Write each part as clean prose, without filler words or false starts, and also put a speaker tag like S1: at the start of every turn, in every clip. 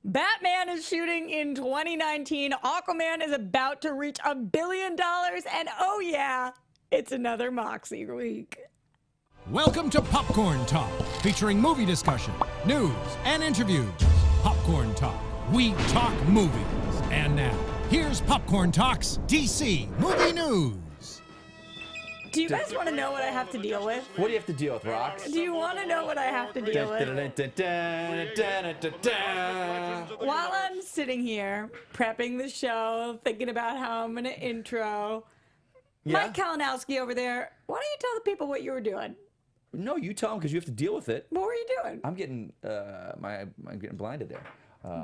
S1: Batman is shooting in 2019. Aquaman is about to reach $1 billion. And oh yeah, it's another Moxy week.
S2: Welcome to Popcorn Talk, featuring movie discussion, news, and interviews. Popcorn Talk. We talk movies. And now, here's Popcorn Talk's DC Movie News.
S1: Do you guys want to know what I have to deal with?
S3: What do you have to deal with, Rox?
S1: Do you want to know what I have to deal with? While I'm sitting here prepping the show, thinking about how I'm going to intro, Mike Kalinowski over there, why don't you tell the people what you were doing?
S3: No, you tell them because you have to deal with it.
S1: What were you doing?
S3: I'm getting I'm getting blinded there.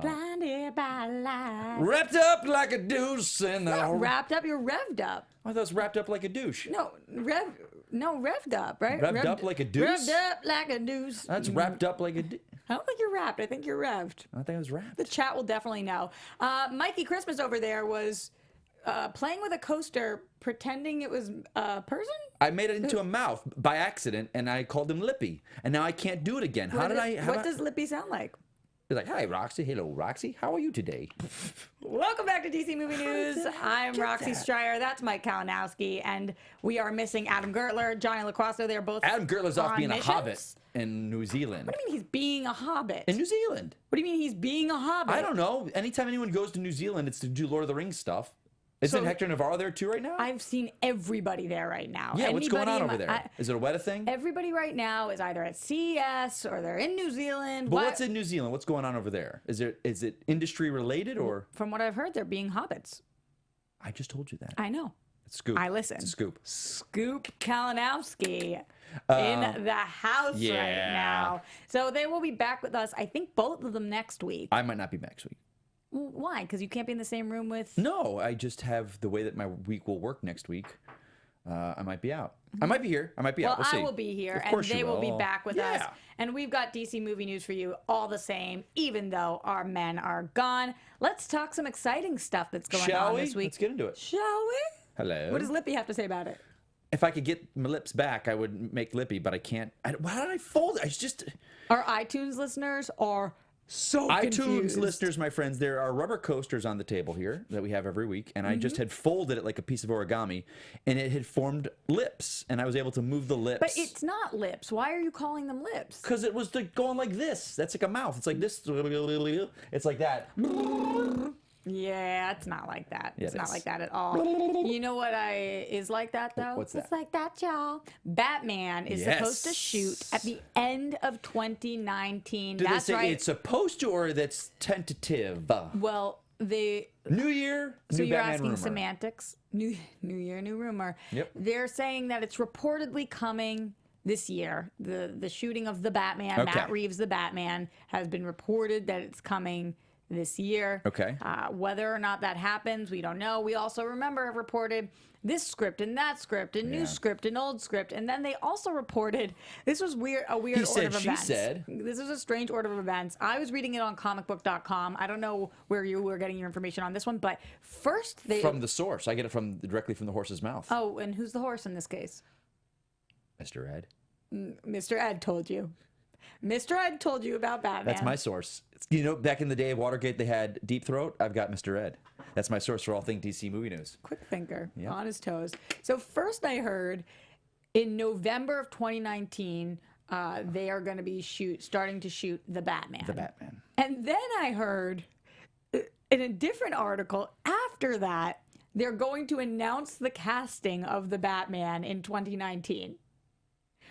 S1: Blinded by light.
S3: Wrapped up like a douche in the...
S1: Not wrapped up, you're revved up.
S3: I thought it was wrapped up like a douche.
S1: No, revved up, right?
S3: Revved up like a deuce?
S1: Revved up like a deuce.
S3: That's wrapped up like a...
S1: I don't think you're wrapped. I think you're revved.
S3: I think I was wrapped.
S1: The chat will definitely know. Mikey Christmas over there was playing with a coaster, pretending it was a person?
S3: I made it into a mouth by accident, and I called him Lippy. And now I can't do it again.
S1: What does Lippy sound like?
S3: He's like, hi, Roxy. Hello, Roxy. How are you today?
S1: Welcome back to DC Movie News. I'm Roxy Striar. That's Mike Kalinowski. And we are missing Adam Gertler, Jonny LoQuasto. They're both
S3: Adam Gertler's off being
S1: missions.
S3: a hobbit in New Zealand.
S1: What do you mean he's being a hobbit?
S3: In New Zealand.
S1: What do you mean he's being a hobbit?
S3: I don't know. Anytime anyone goes to New Zealand, it's to do Lord of the Rings stuff. Isn't Hector Navarro there too right now?
S1: I've seen everybody there right now.
S3: Yeah, what's going on over there? Is it a Weta thing?
S1: Everybody right now is either at CES or they're in New Zealand.
S3: But what's in New Zealand? What's going on over there? Is it industry related or?
S1: From what I've heard, they're being hobbits.
S3: I just told you that.
S1: I know.
S3: It's scoop.
S1: I listen.
S3: It's a scoop.
S1: Scoop Kalinowski in the house right now. So they will be back with us, I think both of them next week.
S3: I might not be next week.
S1: Why? Because you can't be in the same room with...
S3: No, I just have the way that my week will work next week. I might be out. I might be here. I might be out. We'll see.
S1: I will be here,
S3: Of
S1: and
S3: course
S1: they
S3: you
S1: will be back with us.
S3: Yeah.
S1: And we've got DC movie news for you all the same, even though our men are gone. Let's talk some exciting stuff that's going on this week.
S3: Let's get into it.
S1: Shall we?
S3: Hello.
S1: What does Lippy have to say about it?
S3: If I could get my lips back, I would make Lippy, but I can't. How did I fold it? I just...
S1: Our iTunes listeners are... so confused.
S3: iTunes listeners, my friends, there are rubber coasters on the table here that we have every week, and I just had folded it like a piece of origami, and it had formed lips, and I was able to move the lips.
S1: But it's not lips. Why are you calling them lips?
S3: Because it was going like this. That's like a mouth. It's like this. It's like that.
S1: Yeah, it's not like that.
S3: Yeah,
S1: it's not like that at all. You know what is like that, though?
S3: What's that?
S1: It's like that, y'all. Batman is supposed to shoot at the end of 2019.
S3: Did
S1: That's
S3: they say
S1: right.
S3: it's supposed to, or that's tentative?
S1: Well,
S3: New year,
S1: so
S3: new
S1: you're
S3: Batman
S1: asking
S3: rumor.
S1: semantics. New year, new rumor.
S3: Yep.
S1: They're saying that it's reportedly coming this year. The shooting of the Batman,
S3: Okay.
S1: Matt Reeves, the Batman, has been reported that it's coming this year.
S3: Okay.
S1: Whether or not that happens, we don't know. We also have reported this script and that script and new script and old script. And then they also reported, this was a weird
S3: He
S1: order
S3: said,
S1: of
S3: she
S1: events.
S3: said.
S1: This was a strange order of events. I was reading it on comicbook.com. I don't know where you were getting your information on this one, but first they...
S3: From the source. I get it directly from the horse's mouth.
S1: Oh, and who's the horse in this case?
S3: Mr. Ed.
S1: Mr. Ed told you. Mr. Ed told you about Batman.
S3: That's my source. You know, back in the day of Watergate, they had Deep Throat. I've got Mr. Ed. That's my source for all things DC movie news.
S1: Quick thinker, on his toes. So first I heard in November of 2019, they are going to be starting to shoot the Batman.
S3: The Batman.
S1: And then I heard in a different article after that, they're going to announce the casting of the Batman in 2019.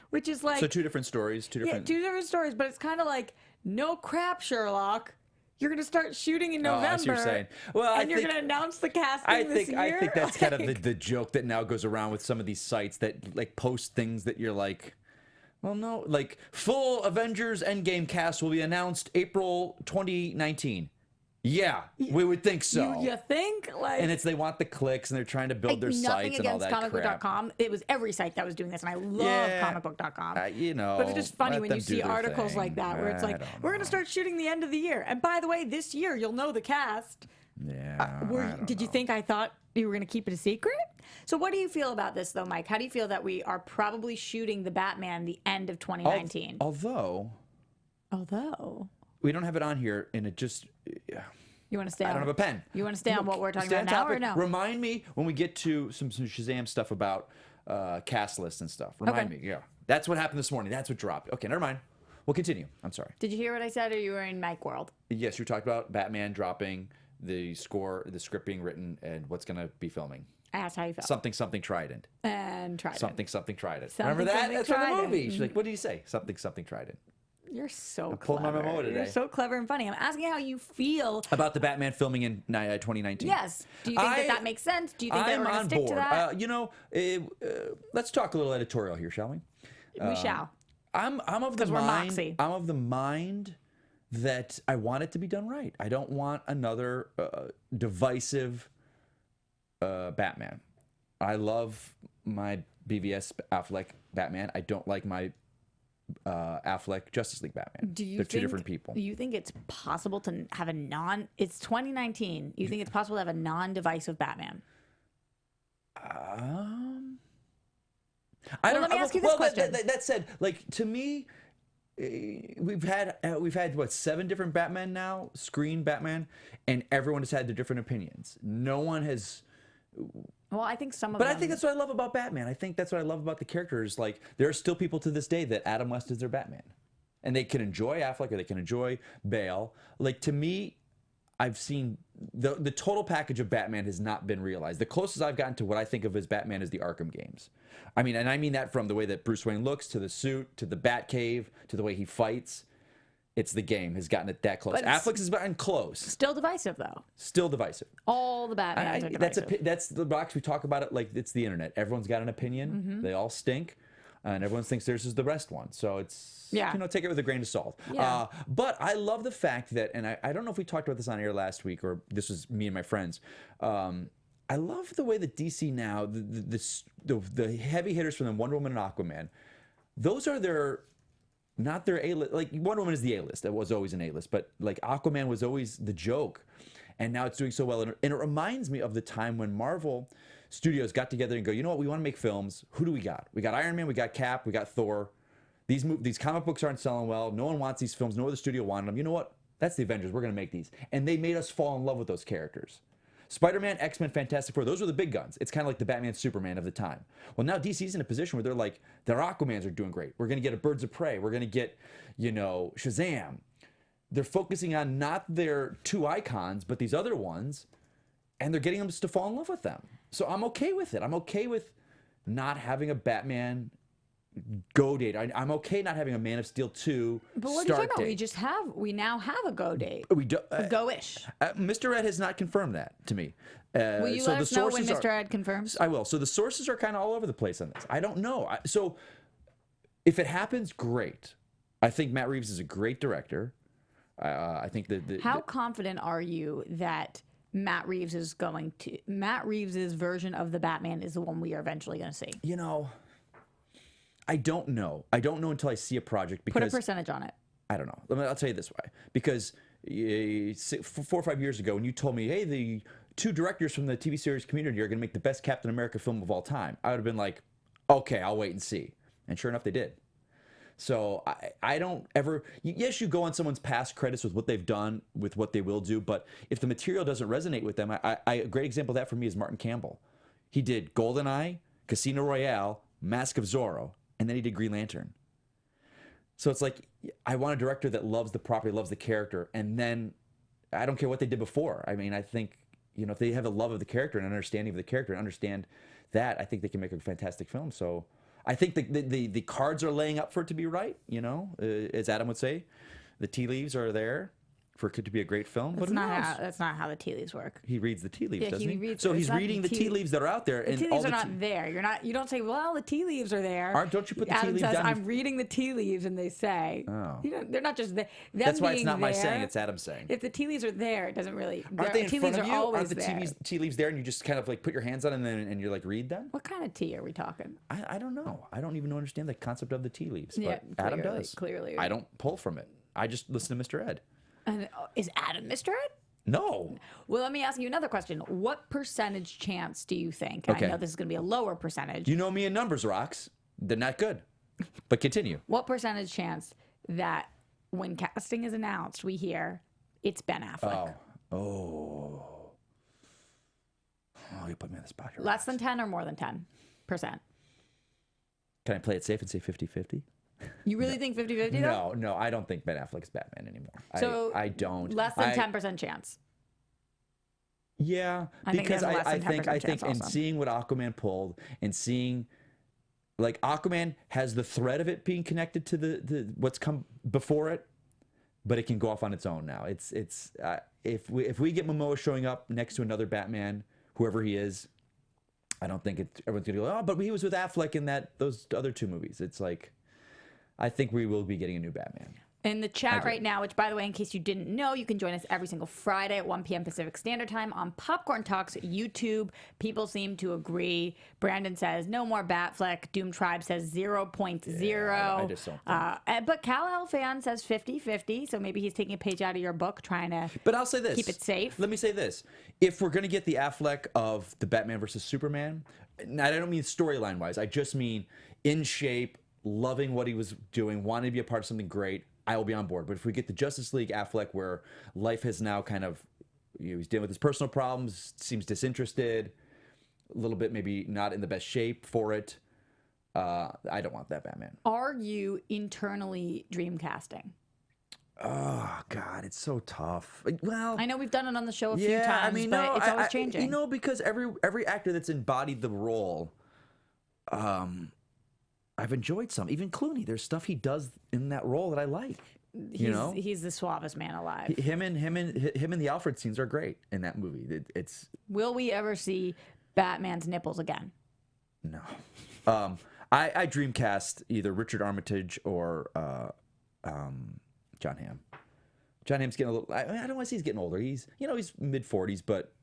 S1: Which is like...
S3: So two different stories, two different
S1: stories, but it's kind of like, no crap, Sherlock. You're going to start shooting in November.
S3: I see what you're saying. Well,
S1: and you're going to announce the casting this year?
S3: I think that's kind of the joke that now goes around with some of these sites that like post things that you're like, well, no, like full Avengers Endgame cast will be announced April 2019. Yeah, we would think so.
S1: You think? Like,
S3: and they want the clicks, and they're trying to build their sites and all that crap.
S1: Nothing against comicbook.com. It was every site that was doing this, and I love comicbook.com.
S3: You know.
S1: But it's just funny when you see articles like that, where it's like, we're going to start shooting the end of the year. And by the way, this year, you'll know the cast.
S3: Yeah.
S1: Did you think I thought you were going to keep it a secret? So what do you feel about this, though, Mike? How do you feel that we are probably shooting the Batman the end of 2019?
S3: Although...
S1: Although...
S3: We don't have it on here, and it just
S1: You want to stay
S3: I
S1: on?
S3: don't have a pen.
S1: You want to stay on what we're talking
S3: Stay
S1: about
S3: on
S1: now, or
S3: topic.
S1: no?
S3: Remind me when we get to some Shazam stuff about cast lists and stuff. Remind me. Yeah. That's what happened this morning. That's what dropped. Okay, never mind. We'll continue. I'm sorry.
S1: Did you hear what I said, or you were in Mike World?
S3: Yes, you talked about Batman dropping the score, the script being written, and what's going to be filming.
S1: I asked how you felt.
S3: Something Trident.
S1: And Trident.
S3: Something Trident.
S1: Something,
S3: Remember that?
S1: something
S3: That's from the
S1: Trident.
S3: movie. She's like, what did you say? Something Trident.
S1: You're so
S3: pulling my
S1: clever.
S3: memo today.
S1: You're so clever and funny. I'm asking how you feel
S3: About the Batman filming in 2019.
S1: Yes. Do you think that makes sense? Do you think that we're going to stick to that?
S3: Let's talk a little editorial here, shall we?
S1: We shall.
S3: I'm of the
S1: 'Cause we're
S3: mind.
S1: Moxy.
S3: I'm of the mind that I want it to be done right. I don't want another divisive Batman. I love my BVS Affleck Batman. I don't like my Affleck Justice League Batman. They're two different people.
S1: Do you think it's possible to have a it's 2019. You think it's possible to have a non-divisive Batman?
S3: I don't.
S1: let me ask you this question.
S3: That said, like to me, we've had what 7 different Batman now, screen Batman, and everyone has had their different opinions. No one has.
S1: Well, I think some of
S3: But
S1: them.
S3: I think that's what I love about Batman. I think that's what I love about the characters. Like there are still people to this day that Adam West is their Batman, and they can enjoy Affleck or they can enjoy Bale. Like to me, I've seen the total package of Batman has not been realized. The closest I've gotten to what I think of as Batman is the Arkham games. I mean, and I mean that from the way that Bruce Wayne looks, to the suit, to the Batcave, to the way he fights. It's the game has gotten it that close.
S1: But
S3: Affleck's has gotten close.
S1: Still divisive, though.
S3: Still divisive.
S1: All the Batmans are divisive.
S3: That's the box. We talk about it like it's the internet. Everyone's got an opinion.
S1: Mm-hmm.
S3: They all stink, and everyone thinks theirs is the best one. So it's take it with a grain of salt.
S1: Yeah.
S3: But I love the fact that, and I don't know if we talked about this on air last week or this was me and my friends. I love the way that DC now the heavy hitters from them, Wonder Woman and Aquaman, those are their. Not their A-list. Like Wonder Woman is the A-list. That was always an A-list. But like Aquaman was always the joke. And now it's doing so well. And it reminds me of the time when Marvel Studios got together and go, you know what? We want to make films. Who do we got? We got Iron Man. We got Cap. We got Thor. These comic books aren't selling well. No one wants these films. No other studio wanted them. You know what? That's the Avengers. We're going to make these. And they made us fall in love with those characters. Spider-Man, X-Men, Fantastic Four, those were the big guns. It's kind of like the Batman, Superman of the time. Well, now DC's in a position where they're like, their Aquamans are doing great. We're going to get a Birds of Prey. We're going to get, Shazam. They're focusing on not their 2 icons, but these other ones, and they're getting them to fall in love with them. So I'm okay with it. I'm okay with not having a Batman go date. I'm okay not having a Man of Steel 2
S1: But what
S3: start
S1: are you talking
S3: date.
S1: about? We now have a go date.
S3: We do,
S1: A go-ish.
S3: Mr. Ed has not confirmed that to me.
S1: Will you
S3: so
S1: let
S3: the
S1: us know when
S3: sources
S1: Mr. Ed confirms?
S3: I will. So the sources are kind of all over the place on this. I don't know. So if it happens, great. I think Matt Reeves is a great director. I think that.
S1: How confident are you that Matt Reeves's version of the Batman is the one we are eventually going to see?
S3: I don't know. I don't know until I see a project because
S1: Put a percentage on it.
S3: I don't know. I'll tell you this way. Because 4 or 5 years ago, when you told me, hey, the 2 directors from the TV series Community are going to make the best Captain America film of all time, I would have been like, okay, I'll wait and see. And sure enough, they did. So I don't ever. Yes, you go on someone's past credits with what they've done, with what they will do. But if the material doesn't resonate with them, a great example of that for me is Martin Campbell. He did GoldenEye, Casino Royale, Mask of Zorro, and then he did Green Lantern. So it's like, I want a director that loves the property, loves the character, and then I don't care what they did before. I mean, I think, if they have a love of the character and understanding of the character and understand that, I think they can make a fantastic film. So I think the cards are laying up for it to be right, as Adam would say. The tea leaves are there for it to be a great film.
S1: That's not how the tea leaves work.
S3: He reads the tea leaves,
S1: Yeah,
S3: doesn't
S1: he
S3: he?
S1: reads-
S3: So
S1: it's
S3: he's
S1: not
S3: reading the tea leaves that are out there.
S1: The
S3: And
S1: tea
S3: all
S1: leaves
S3: the
S1: are not there. You don't say, well, the tea leaves are there.
S3: Don't you put the tea
S1: Adam
S3: leaves
S1: says,
S3: down?
S1: I'm reading the tea leaves, and they say,
S3: Oh.
S1: they're not just there.
S3: That's why it's not my saying, it's Adam's saying.
S1: If the tea leaves are there, it doesn't really.
S3: Aren't they in
S1: tea
S3: front
S1: leaves
S3: of
S1: are
S3: you?
S1: always
S3: Aren't the
S1: there.
S3: tea leaves there and you just kind of like put your hands on them and you're like, read them?
S1: What kind of tea are we talking?
S3: I don't know. I don't even understand the concept of the tea leaves.
S1: Yeah,
S3: But Adam
S1: clearly-
S3: does.
S1: clearly.
S3: I don't pull from it. I just listen to Mr. Ed.
S1: And is Adam Mr. Ed?
S3: No.
S1: Well, let me ask you another question. What percentage chance do you think?
S3: Okay.
S1: I know this is going to be a lower percentage.
S3: You know me in numbers, Rox. They're not good. But continue.
S1: What percentage chance that when casting is announced, we hear it's Ben Affleck?
S3: Oh, you put me on the spot here.
S1: Less than 10 or more than 10%?
S3: Can I play it safe and say 50-50?
S1: You really think 50-50 though?
S3: No, I don't think Ben Affleck's Batman anymore.
S1: So
S3: I don't.
S1: Less than 10% chance.
S3: Yeah,
S1: I think
S3: because
S1: there's a less
S3: I
S1: than 10%
S3: think,
S1: chance
S3: and
S1: also.
S3: seeing what Aquaman pulled, and seeing, like, Aquaman has the threat of it being connected to the what's come before it, but it can go off on its own now. It's if we get Momoa showing up next to another Batman, whoever he is, I don't think everyone's gonna go, oh, but he was with Affleck in those other 2 movies. It's like, I think we will be getting a new Batman.
S1: In the chat right now, which, by the way, in case you didn't know, you can join us every single Friday at 1 p.m. Pacific Standard Time on Popcorn Talks YouTube. People seem to agree. Brandon says, no more Batfleck. Doom Tribe says 0.0.
S3: Yeah, I just don't think.
S1: But Kal-El fan says 50-50, so maybe he's taking a page out of your book, trying to
S3: But I'll say this.
S1: keep it safe.
S3: Let me say this. If we're going to get the Affleck of the Batman versus Superman, and I don't mean storyline-wise. I just mean in shape, loving what he was doing, wanting to be a part of something great, I will be on board. But if we get the Justice League Affleck where life has now kind of, he's dealing with his personal problems, seems disinterested, a little bit maybe not in the best shape for it, I don't want that Batman.
S1: Are you internally dreamcasting?
S3: Oh, God, it's so tough. Well,
S1: I know we've done it on the show a few times, but it's always changing.
S3: You know, because every actor that's embodied the role, I've enjoyed some. Even Clooney, there's stuff he does in that role that I like.
S1: He's the suavest man alive.
S3: Him and the Alfred scenes are great in that movie.
S1: Will we ever see Batman's nipples again?
S3: No. I dreamcast either Richard Armitage or John Hamm. John Hamm's getting a little. I don't want to say he's getting older. He's mid-40s, but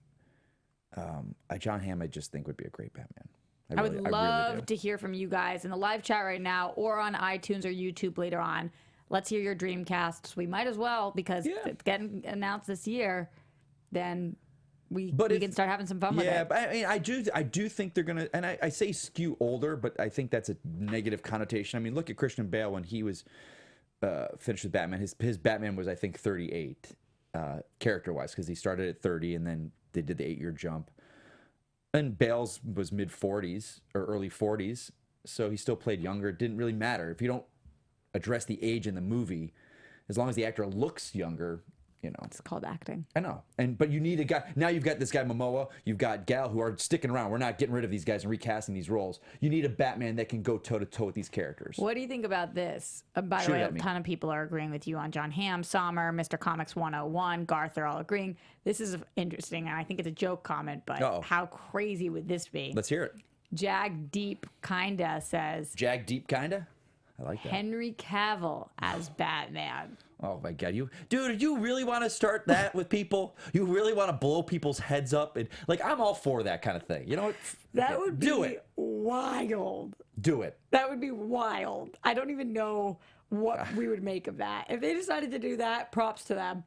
S3: John Hamm I just think would be a great Batman.
S1: I would love to hear from you guys in the live chat right now or on iTunes or YouTube later on. Let's hear your Dreamcasts. We might as well, because it's getting announced this year. Then we can start having some fun with it.
S3: Yeah, but I mean, I do think they're gonna, and I say skew older, but I think that's a negative connotation. I mean, look at Christian Bale when he was finished with Batman. His Batman was, I think, 38 character-wise, because he started at 30 and then they did the 8-year jump. And Bale's was mid-40s or early 40s, so he still played younger. It didn't really matter. If you don't address the age in the movie, as long as the actor looks younger,
S1: It's called acting.
S3: I know. But you need a guy. Now you've got this guy Momoa, you've got Gal, who are sticking around. We're not getting rid of these guys and recasting these roles. You need a Batman that can go toe-to-toe with these characters.
S1: What do you think about this? By the way, a ton of people are agreeing with you on John Hamm, Sommer, Mr. Comics 101, Garth. They're all agreeing. This is interesting, and I think it's a joke comment, but how crazy would this be?
S3: Let's hear it.
S1: Jag Deep Kinda says...
S3: Jag Deep Kinda? I like that.
S1: Henry Cavill as Batman.
S3: Oh my God, you really want to start that with people? You really want to blow people's heads up? And I'm all for that kind of thing. You know what?
S1: That would be wild.
S3: Do it.
S1: That would be wild. I don't even know what we would make of that. If they decided to do that, props to them.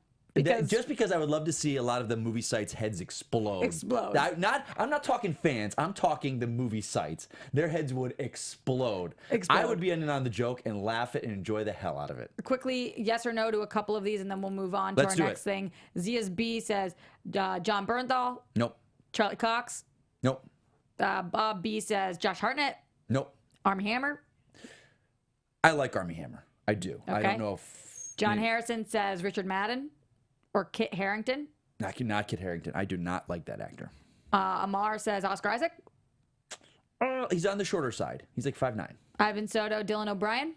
S3: Just because I would love to see a lot of the movie sites' heads explode. I'm not talking fans. I'm talking the movie sites. Their heads would explode. I would be in on the joke and laugh it and enjoy the hell out of it.
S1: Quickly, yes or no to a couple of these, and then we'll move on to our next thing. Zia's B says John Bernthal.
S3: Nope.
S1: Charlie Cox.
S3: Nope.
S1: Bob B says Josh Hartnett.
S3: Nope.
S1: Armie Hammer.
S3: I like Armie Hammer. I do.
S1: Okay.
S3: I don't know if...
S1: John Harrison says Richard Madden. Or Kit Harington.
S3: Not Kit Harington. I do not like that actor.
S1: Amar says Oscar Isaac.
S3: He's on the shorter side. He's like 5'9".
S1: Ivan Soto, Dylan O'Brien.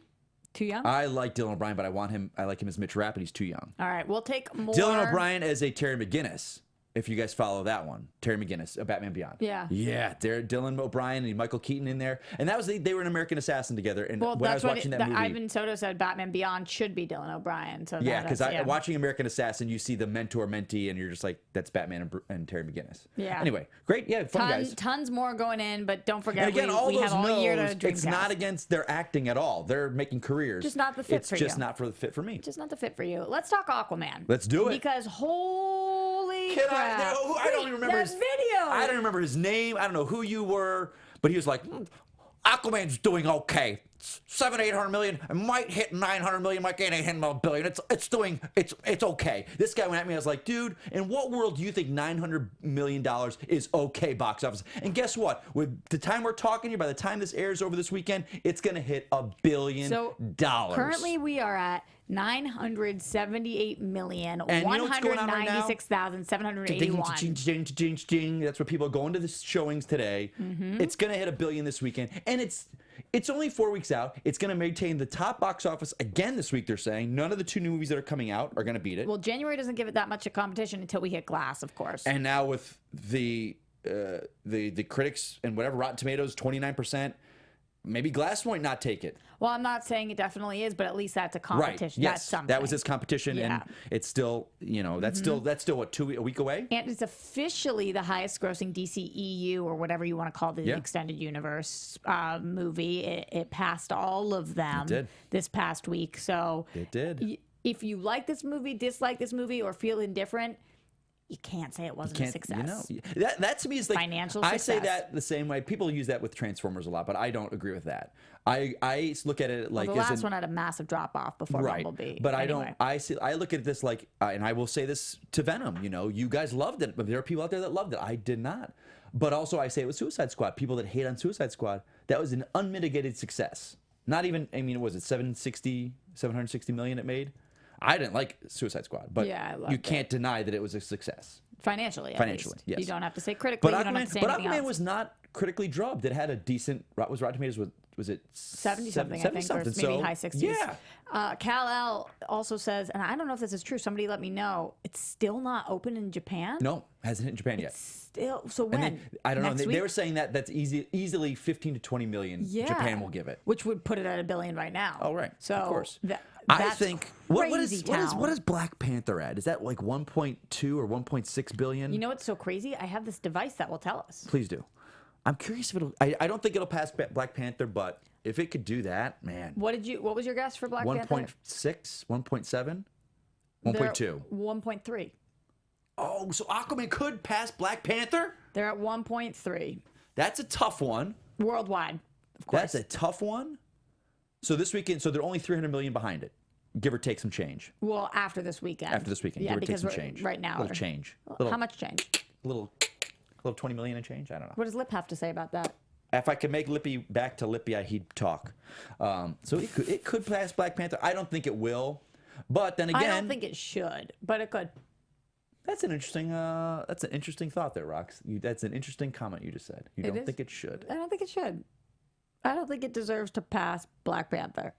S1: Too young?
S3: I like Dylan O'Brien, but I like him as Mitch Rapp, but he's too young.
S1: All right, we'll take more.
S3: Dylan O'Brien as a Terry McGinnis. If you guys follow that one, Terry McGinnis, Batman Beyond.
S1: Yeah.
S3: Yeah, Dylan O'Brien and Michael Keaton in there. And that was they were an American Assassin together. And when I was watching that movie...
S1: Ivan Soto said Batman Beyond should be Dylan O'Brien. So
S3: yeah, because watching American Assassin, you see the mentor-mentee, and you're just like, that's Batman and Terry McGinnis.
S1: Yeah.
S3: Anyway, great. Yeah, fun guys.
S1: Tons more going in, but don't forget,
S3: and again,
S1: we have all year to Dreamcast.
S3: It's not against their acting at all. They're making careers.
S1: Just not the fit for you.
S3: It's just not for the fit for me.
S1: Just not the fit for you. Let's talk Aquaman.
S3: Let's do it.
S1: Because holy crap.
S3: I don't even remember his
S1: video.
S3: I don't remember his name. I don't know who you were, but he was like, Aquaman's doing okay. $700-800 million. It might hit $900 million. Might gain $800 billion. It's okay. This guy went at me. I was like, dude, in what world do you think $900 million is okay box office? And guess what? With the time we're talking here, by the time this airs over this weekend, it's gonna hit $1 billion.
S1: So currently we are at $978,196,781.
S3: That's what people are going to the showings today. It's gonna hit $1 billion this weekend, and it's only 4 weeks out. It's gonna maintain the top box office again this week. They're saying none of the 2 new movies that are coming out are gonna beat it.
S1: Well, January doesn't give it that much of competition until we hit Glass, of course.
S3: And now with the critics and whatever, Rotten Tomatoes 29%. Maybe Glass might not take it.
S1: Well, I'm not saying it definitely is, but at least that's a competition.
S3: Right. Yes.
S1: That's something.
S3: That was its competition, and it's still, that's still what, a week away?
S1: And it's officially the highest grossing DCEU, or whatever you want to call the extended universe movie. It passed all of them this past week. So
S3: it did.
S1: If you like this movie, dislike this movie, or feel indifferent, you can't say it wasn't a success.
S3: That to me is like
S1: financial
S3: success. I say
S1: success.
S3: that the same way. People use that with Transformers a lot, but I don't agree with that. I look at it like
S1: the last one had a massive drop off before Bumblebee.
S3: But anyway. I look at this like, and I will say this to Venom. You guys loved it, but there are people out there that loved it. I did not. But also I say it with Suicide Squad. People that hate on Suicide Squad, that was an unmitigated success. Not even, was it 760 million it made? I didn't like Suicide Squad, but you can't deny that it was a success.
S1: Financially,
S3: yes.
S1: You don't have to say critically.
S3: But
S1: you don't have to say anything
S3: Aquaman
S1: else.
S3: was not critically drubbed. It had a decent, was Rotten Tomatoes, was it
S1: 70-something, I think, or maybe high 60s.
S3: Yeah.
S1: Kal-El also says, and I don't know if this is true, somebody let me know, it's still not open in Japan?
S3: No, hasn't hit in Japan yet.
S1: Still, so when?
S3: I don't know.
S1: Next
S3: They were saying that's easily 15 to 20 million Japan will give it.
S1: Which would put it at $1 billion right now.
S3: Oh, right.
S1: So
S3: of course.
S1: I
S3: think what is Black Panther at? Is that like 1.2 or 1.6 billion?
S1: You know what's so crazy? I have this device that will tell us.
S3: Please do. I'm curious if it'll. I don't think it'll pass Black Panther, but if it could do that, man.
S1: What was your guess for Black Panther?
S3: 1.6, 1.7, 1.2,
S1: 1.3.
S3: Oh, so Aquaman could pass Black Panther?
S1: They're at 1.3.
S3: That's a tough one.
S1: Worldwide, of course.
S3: That's a tough one. So this weekend, they're only 300 million behind it, give or take some change.
S1: Well, after this weekend.
S3: Give or take some change.
S1: Right now.
S3: A little change.
S1: How much change?
S3: A little 20 million in change. I don't know.
S1: What does Lip have to say about that?
S3: If I could make Lippy back to Lippy, he'd talk. So it could pass Black Panther. I don't think it will, but then again,
S1: I don't think it should, but it could.
S3: That's an interesting thought there, Rox. That's an interesting comment you just said. You don't think it should.
S1: I don't think it should. I don't think it deserves to pass Black Panther.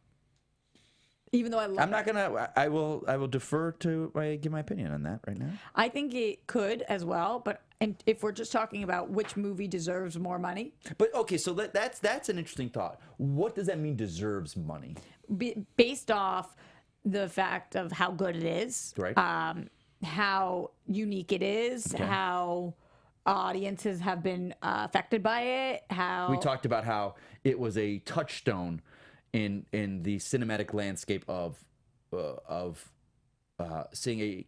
S1: Even though
S3: I'm not gonna. I will defer to give my opinion on that right now.
S1: I think it could as well, but if we're just talking about which movie deserves more money.
S3: But okay, so that's an interesting thought. What does that mean? Deserves money?
S1: Based off the fact of how good it is,
S3: right?
S1: How unique it is, how audiences have been affected by it. How
S3: we talked about how it was a touchstone in the cinematic landscape of seeing a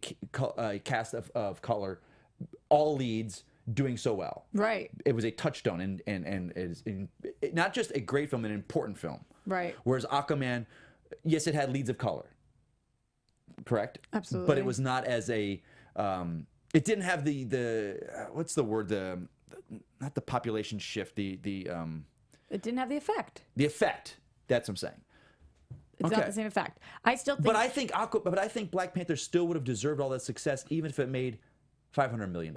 S3: cast of color, all leads doing so well.
S1: Right.
S3: It was a touchstone and is not just a great film, an important film.
S1: Right.
S3: Whereas Aquaman, yes, it had leads of color. Correct.
S1: Absolutely.
S3: But it was not as a. It didn't have the what's the word, not the population shift, the
S1: it didn't have the effect.
S3: The effect. That's what I'm saying.
S1: It's not the same effect. I still think.
S3: But I think Black Panther still would have deserved all that success, even if it made $500 million.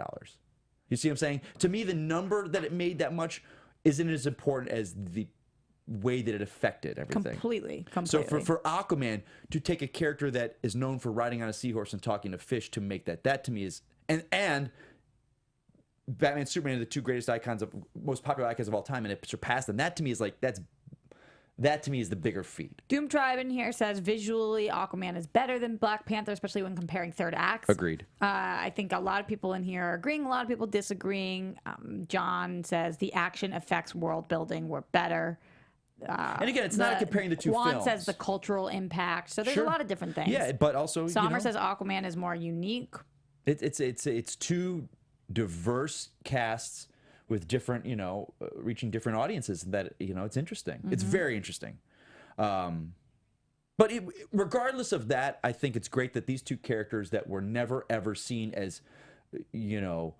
S3: You see what I'm saying? To me, the number that it made that much isn't as important as the way that it affected everything.
S1: Completely.
S3: So for Aquaman to take a character that is known for riding on a seahorse and talking to fish to make that to me is and Batman and Superman are the two greatest most popular icons of all time, and it surpassed them. That to me is that to me is the bigger feat.
S1: Doom Tribe in here says visually Aquaman is better than Black Panther, especially when comparing third acts.
S3: Agreed.
S1: I think a lot of people in here are agreeing, a lot of people disagreeing. John says the action effects, world building were better.
S3: And again, it's not comparing the two
S1: Juan
S3: films.
S1: says the cultural impact. So there's a lot of different things.
S3: Yeah, but also
S1: Sommer says Aquaman is more unique.
S3: It's two diverse casts with different, reaching different audiences. That it's interesting. Mm-hmm. It's very interesting. But regardless of that, I think it's great that these two characters that were never ever seen as, should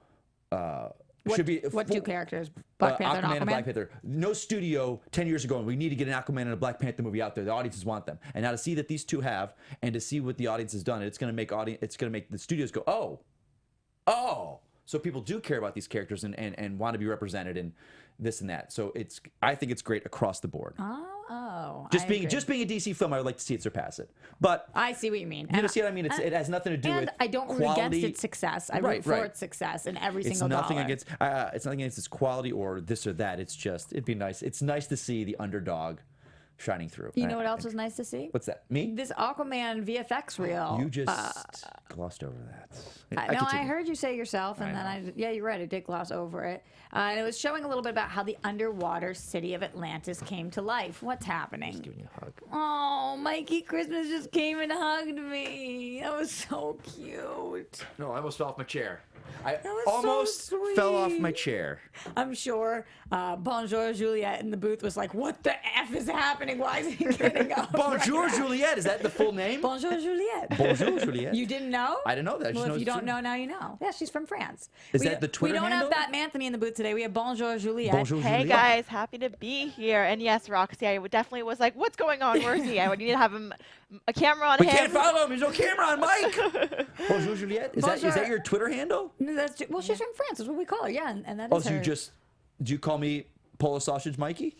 S3: be
S1: what two characters? Black Panther
S3: Aquaman
S1: and Aquaman?
S3: Black Panther. No studio 10 years ago, and we need to get an Aquaman and a Black Panther movie out there. The audiences want them, and now to see that these two have, and to see what the audience has done, it's going to make the studios go, oh. So people do care about these characters and want to be represented and this and that. So I think it's great across the board. Just being a DC film, I would like to see it surpass it. But
S1: I see what you mean.
S3: You see what I mean? It has nothing to do with
S1: I don't root against its success. I root for its success in every single dollar.
S3: It's nothing against its quality or this or that. It's just it'd be nice. It's nice to see the underdog shining through.
S1: You know what else was nice to see?
S3: What's that? Me?
S1: This Aquaman VFX reel.
S3: You just glossed over that.
S1: I heard you say yourself, and yeah, you're right. I did gloss over it. And it was showing a little bit about how the underwater city of Atlantis came to life. What's happening?
S3: Just giving you a hug.
S1: Oh, Mikey Christmas just came and hugged me. That was so cute.
S3: No, I almost fell off my chair. I
S1: was
S3: almost
S1: so sweet.
S3: fell off my chair.
S1: I'm sure Bonjour Juliet in the booth was like, what the F is happening? Why is he getting up?
S3: Bonjour Juliet. Is that the full name?
S1: Bonjour Juliet.
S3: Bonjour Juliet.
S1: You didn't know?
S3: I didn't know that.
S1: Well, if you don't know, now you know. Yeah, she's from France.
S3: Is that the Twitter
S1: handle? We don't
S3: handle?
S1: have Bat Anthony in the booth today. We have Bonjour Juliet.
S3: Bonjour
S4: Hey
S3: Juliet.
S4: guys, happy to be here. And yes, Roxy, I definitely was like, what's going on? Where's he? I would need to have a camera on
S3: We
S4: him.
S3: can't follow him. There's no camera on Mike. Bonjour Juliet. Is that your Twitter handle?
S1: No, well, she's from France. That's what we call her. Yeah, and that is
S3: So
S1: her.
S3: do you call me Polish Sausage Mikey?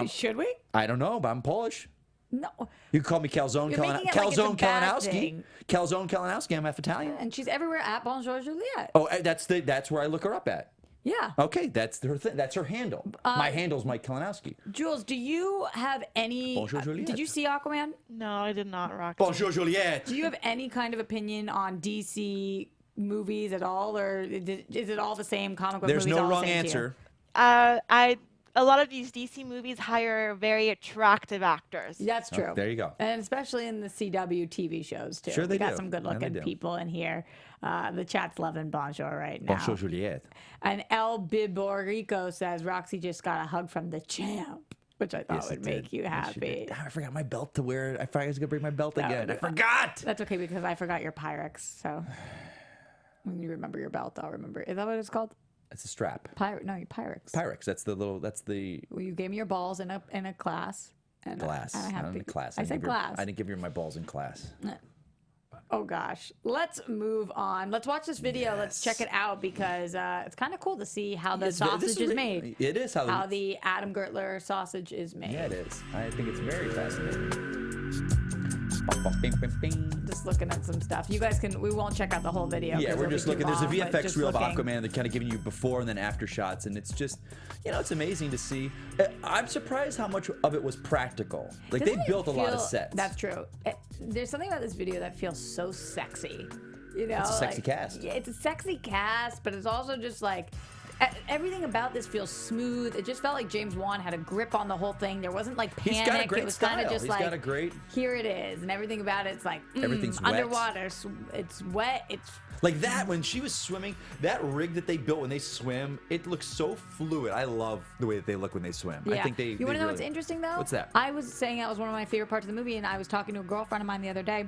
S1: Should we?
S3: I don't know, but I'm Polish.
S1: No.
S3: You can call me Calzone
S1: You're making it like it's a bad
S3: Kalinowski.
S1: thing.
S3: Calzone Kalinowski. I'm half Italian.
S1: And she's everywhere at Bonjour Juliet.
S3: Oh, that's where I look her up at.
S1: Yeah.
S3: Okay, that's her thing. That's her handle. My handle's Mike Kalinowski.
S1: Jules, do you have any?
S3: Bonjour Juliet.
S1: Did you see Aquaman?
S4: No, I did not, Roxy.
S3: Bonjour Juliet.
S1: Do you have any kind of opinion on DC movies at all, or is it all the same comic book
S3: There's
S1: movies?
S3: no
S1: all the
S3: wrong
S1: same to you?
S3: answer.
S4: A lot of these DC movies hire very attractive actors.
S1: That's true.
S3: Oh, there you go.
S1: And especially in the CW TV shows too.
S3: Sure they
S1: we got
S3: do.
S1: some
S3: Yeah, they
S1: good-looking
S3: do.
S1: people in here. The chat's loving Bonjour right now.
S3: Bonjour Juliet.
S1: And El Biborico says Roxy just got a hug from the champ, which I thought would make you happy.
S3: I forgot my belt to wear. I forgot I was gonna bring my belt again. I forgot.
S1: That's okay because I forgot your Pyrex. So when you remember your belt, I'll remember. Is that what it's called?
S3: It's a strap.
S1: No, your Pyrex.
S3: Pyrex. That's the
S1: Well, you gave me your balls in a class. And
S3: glass.
S1: And I have
S3: Not in
S1: to,
S3: the class.
S1: I said glass.
S3: I didn't give you my balls in class.
S1: Oh gosh, let's move on. Let's watch this video. Let's check it out because it's kind of cool to see how the sausage is made.
S3: It is
S1: how the Adam Gertler sausage is made.
S3: Yeah, it is. I think it's very fascinating.
S1: Just looking at some stuff. You guys we won't check out the whole video.
S3: Yeah, we're just looking. There's a VFX reel of
S1: looking.
S3: Aquaman that kind of giving you before and then after shots, and it's just, it's amazing to see. I'm surprised how much of it was practical. Like they built a lot of sets.
S1: That's true. There's something about this video that feels so sexy.
S3: It's a sexy cast.
S1: Yeah, it's a sexy cast, but it's also just like everything about this feels smooth. It just felt like James Wan had a grip on the whole thing. There wasn't like panic.
S3: He's got a great
S1: it was
S3: style.
S1: kind of just
S3: He's
S1: like
S3: got a great.
S1: Here it is, and everything about it's like
S3: Everything's wet.
S1: underwater. It's wet. It's
S3: like that when she was swimming. That rig that they built when they swim, it looks so fluid. I love the way that they look when they swim.
S1: Yeah.
S3: I think they.
S1: You want to know what's interesting though?
S3: What's that?
S1: I was saying that was one of my favorite parts of the movie, and I was talking to a girlfriend of mine the other day.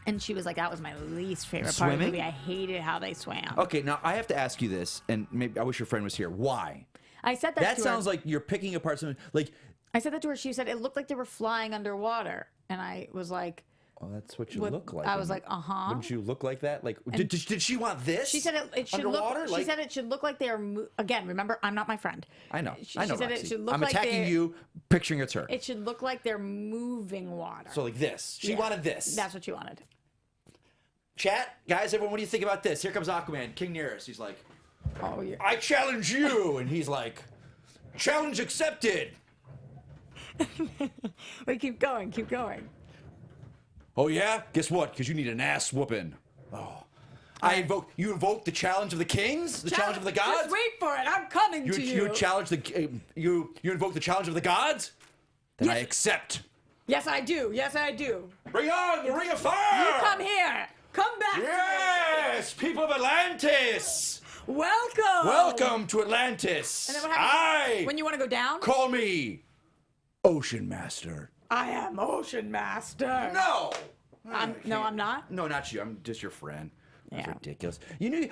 S1: And she was like, that was my least favorite part of the movie. I hated how they swam.
S3: Okay, now I have to ask you this, and maybe I wish your friend was here. Why?
S1: I said that
S3: That
S1: to
S3: sounds
S1: her.
S3: like you're picking apart something. Like,
S1: I said that to her. She said it looked like they were flying underwater. And I was like...
S3: oh, that's what you look like.
S1: I was like, uh-huh.
S3: Wouldn't you look like that? Like, did she want this?
S1: She said it should
S3: underwater?
S1: look... She said it should look like they're... Again, remember, I'm not my friend.
S3: I know.
S1: She
S3: I know,
S1: said
S3: Roxy.
S1: it should look
S3: I'm
S1: like
S3: attacking you, picturing it's her.
S1: It should look like they're moving water.
S3: So like this. She
S1: Yeah.
S3: wanted this.
S1: That's what she wanted.
S3: Chat, guys, everyone, what do you think about this? Here comes Aquaman, King Nearest. He's like,
S1: Oh, yeah.
S3: I challenge you. And he's like, challenge accepted.
S1: Wait, keep going. Keep going.
S3: Oh, yeah? Guess what? Because you need an ass whooping. Oh. You invoke the challenge of the kings? The challenge of the gods?
S1: Just wait for it. I'm coming to you.
S3: You challenge you invoke the challenge of the gods? Then I
S1: Yes.
S3: accept.
S1: Yes, I do. Yes, I do.
S3: Bring on the ring of fire!
S1: You come here. Come back.
S3: Yes, people of Atlantis.
S1: Welcome.
S3: Welcome to Atlantis.
S1: And then what happens
S3: I
S1: when you want to go down?
S3: call me Ocean Master.
S1: I am Ocean Master.
S3: No.
S1: I'm not.
S3: No, not you. I'm just your friend. That's
S1: Yeah.
S3: ridiculous.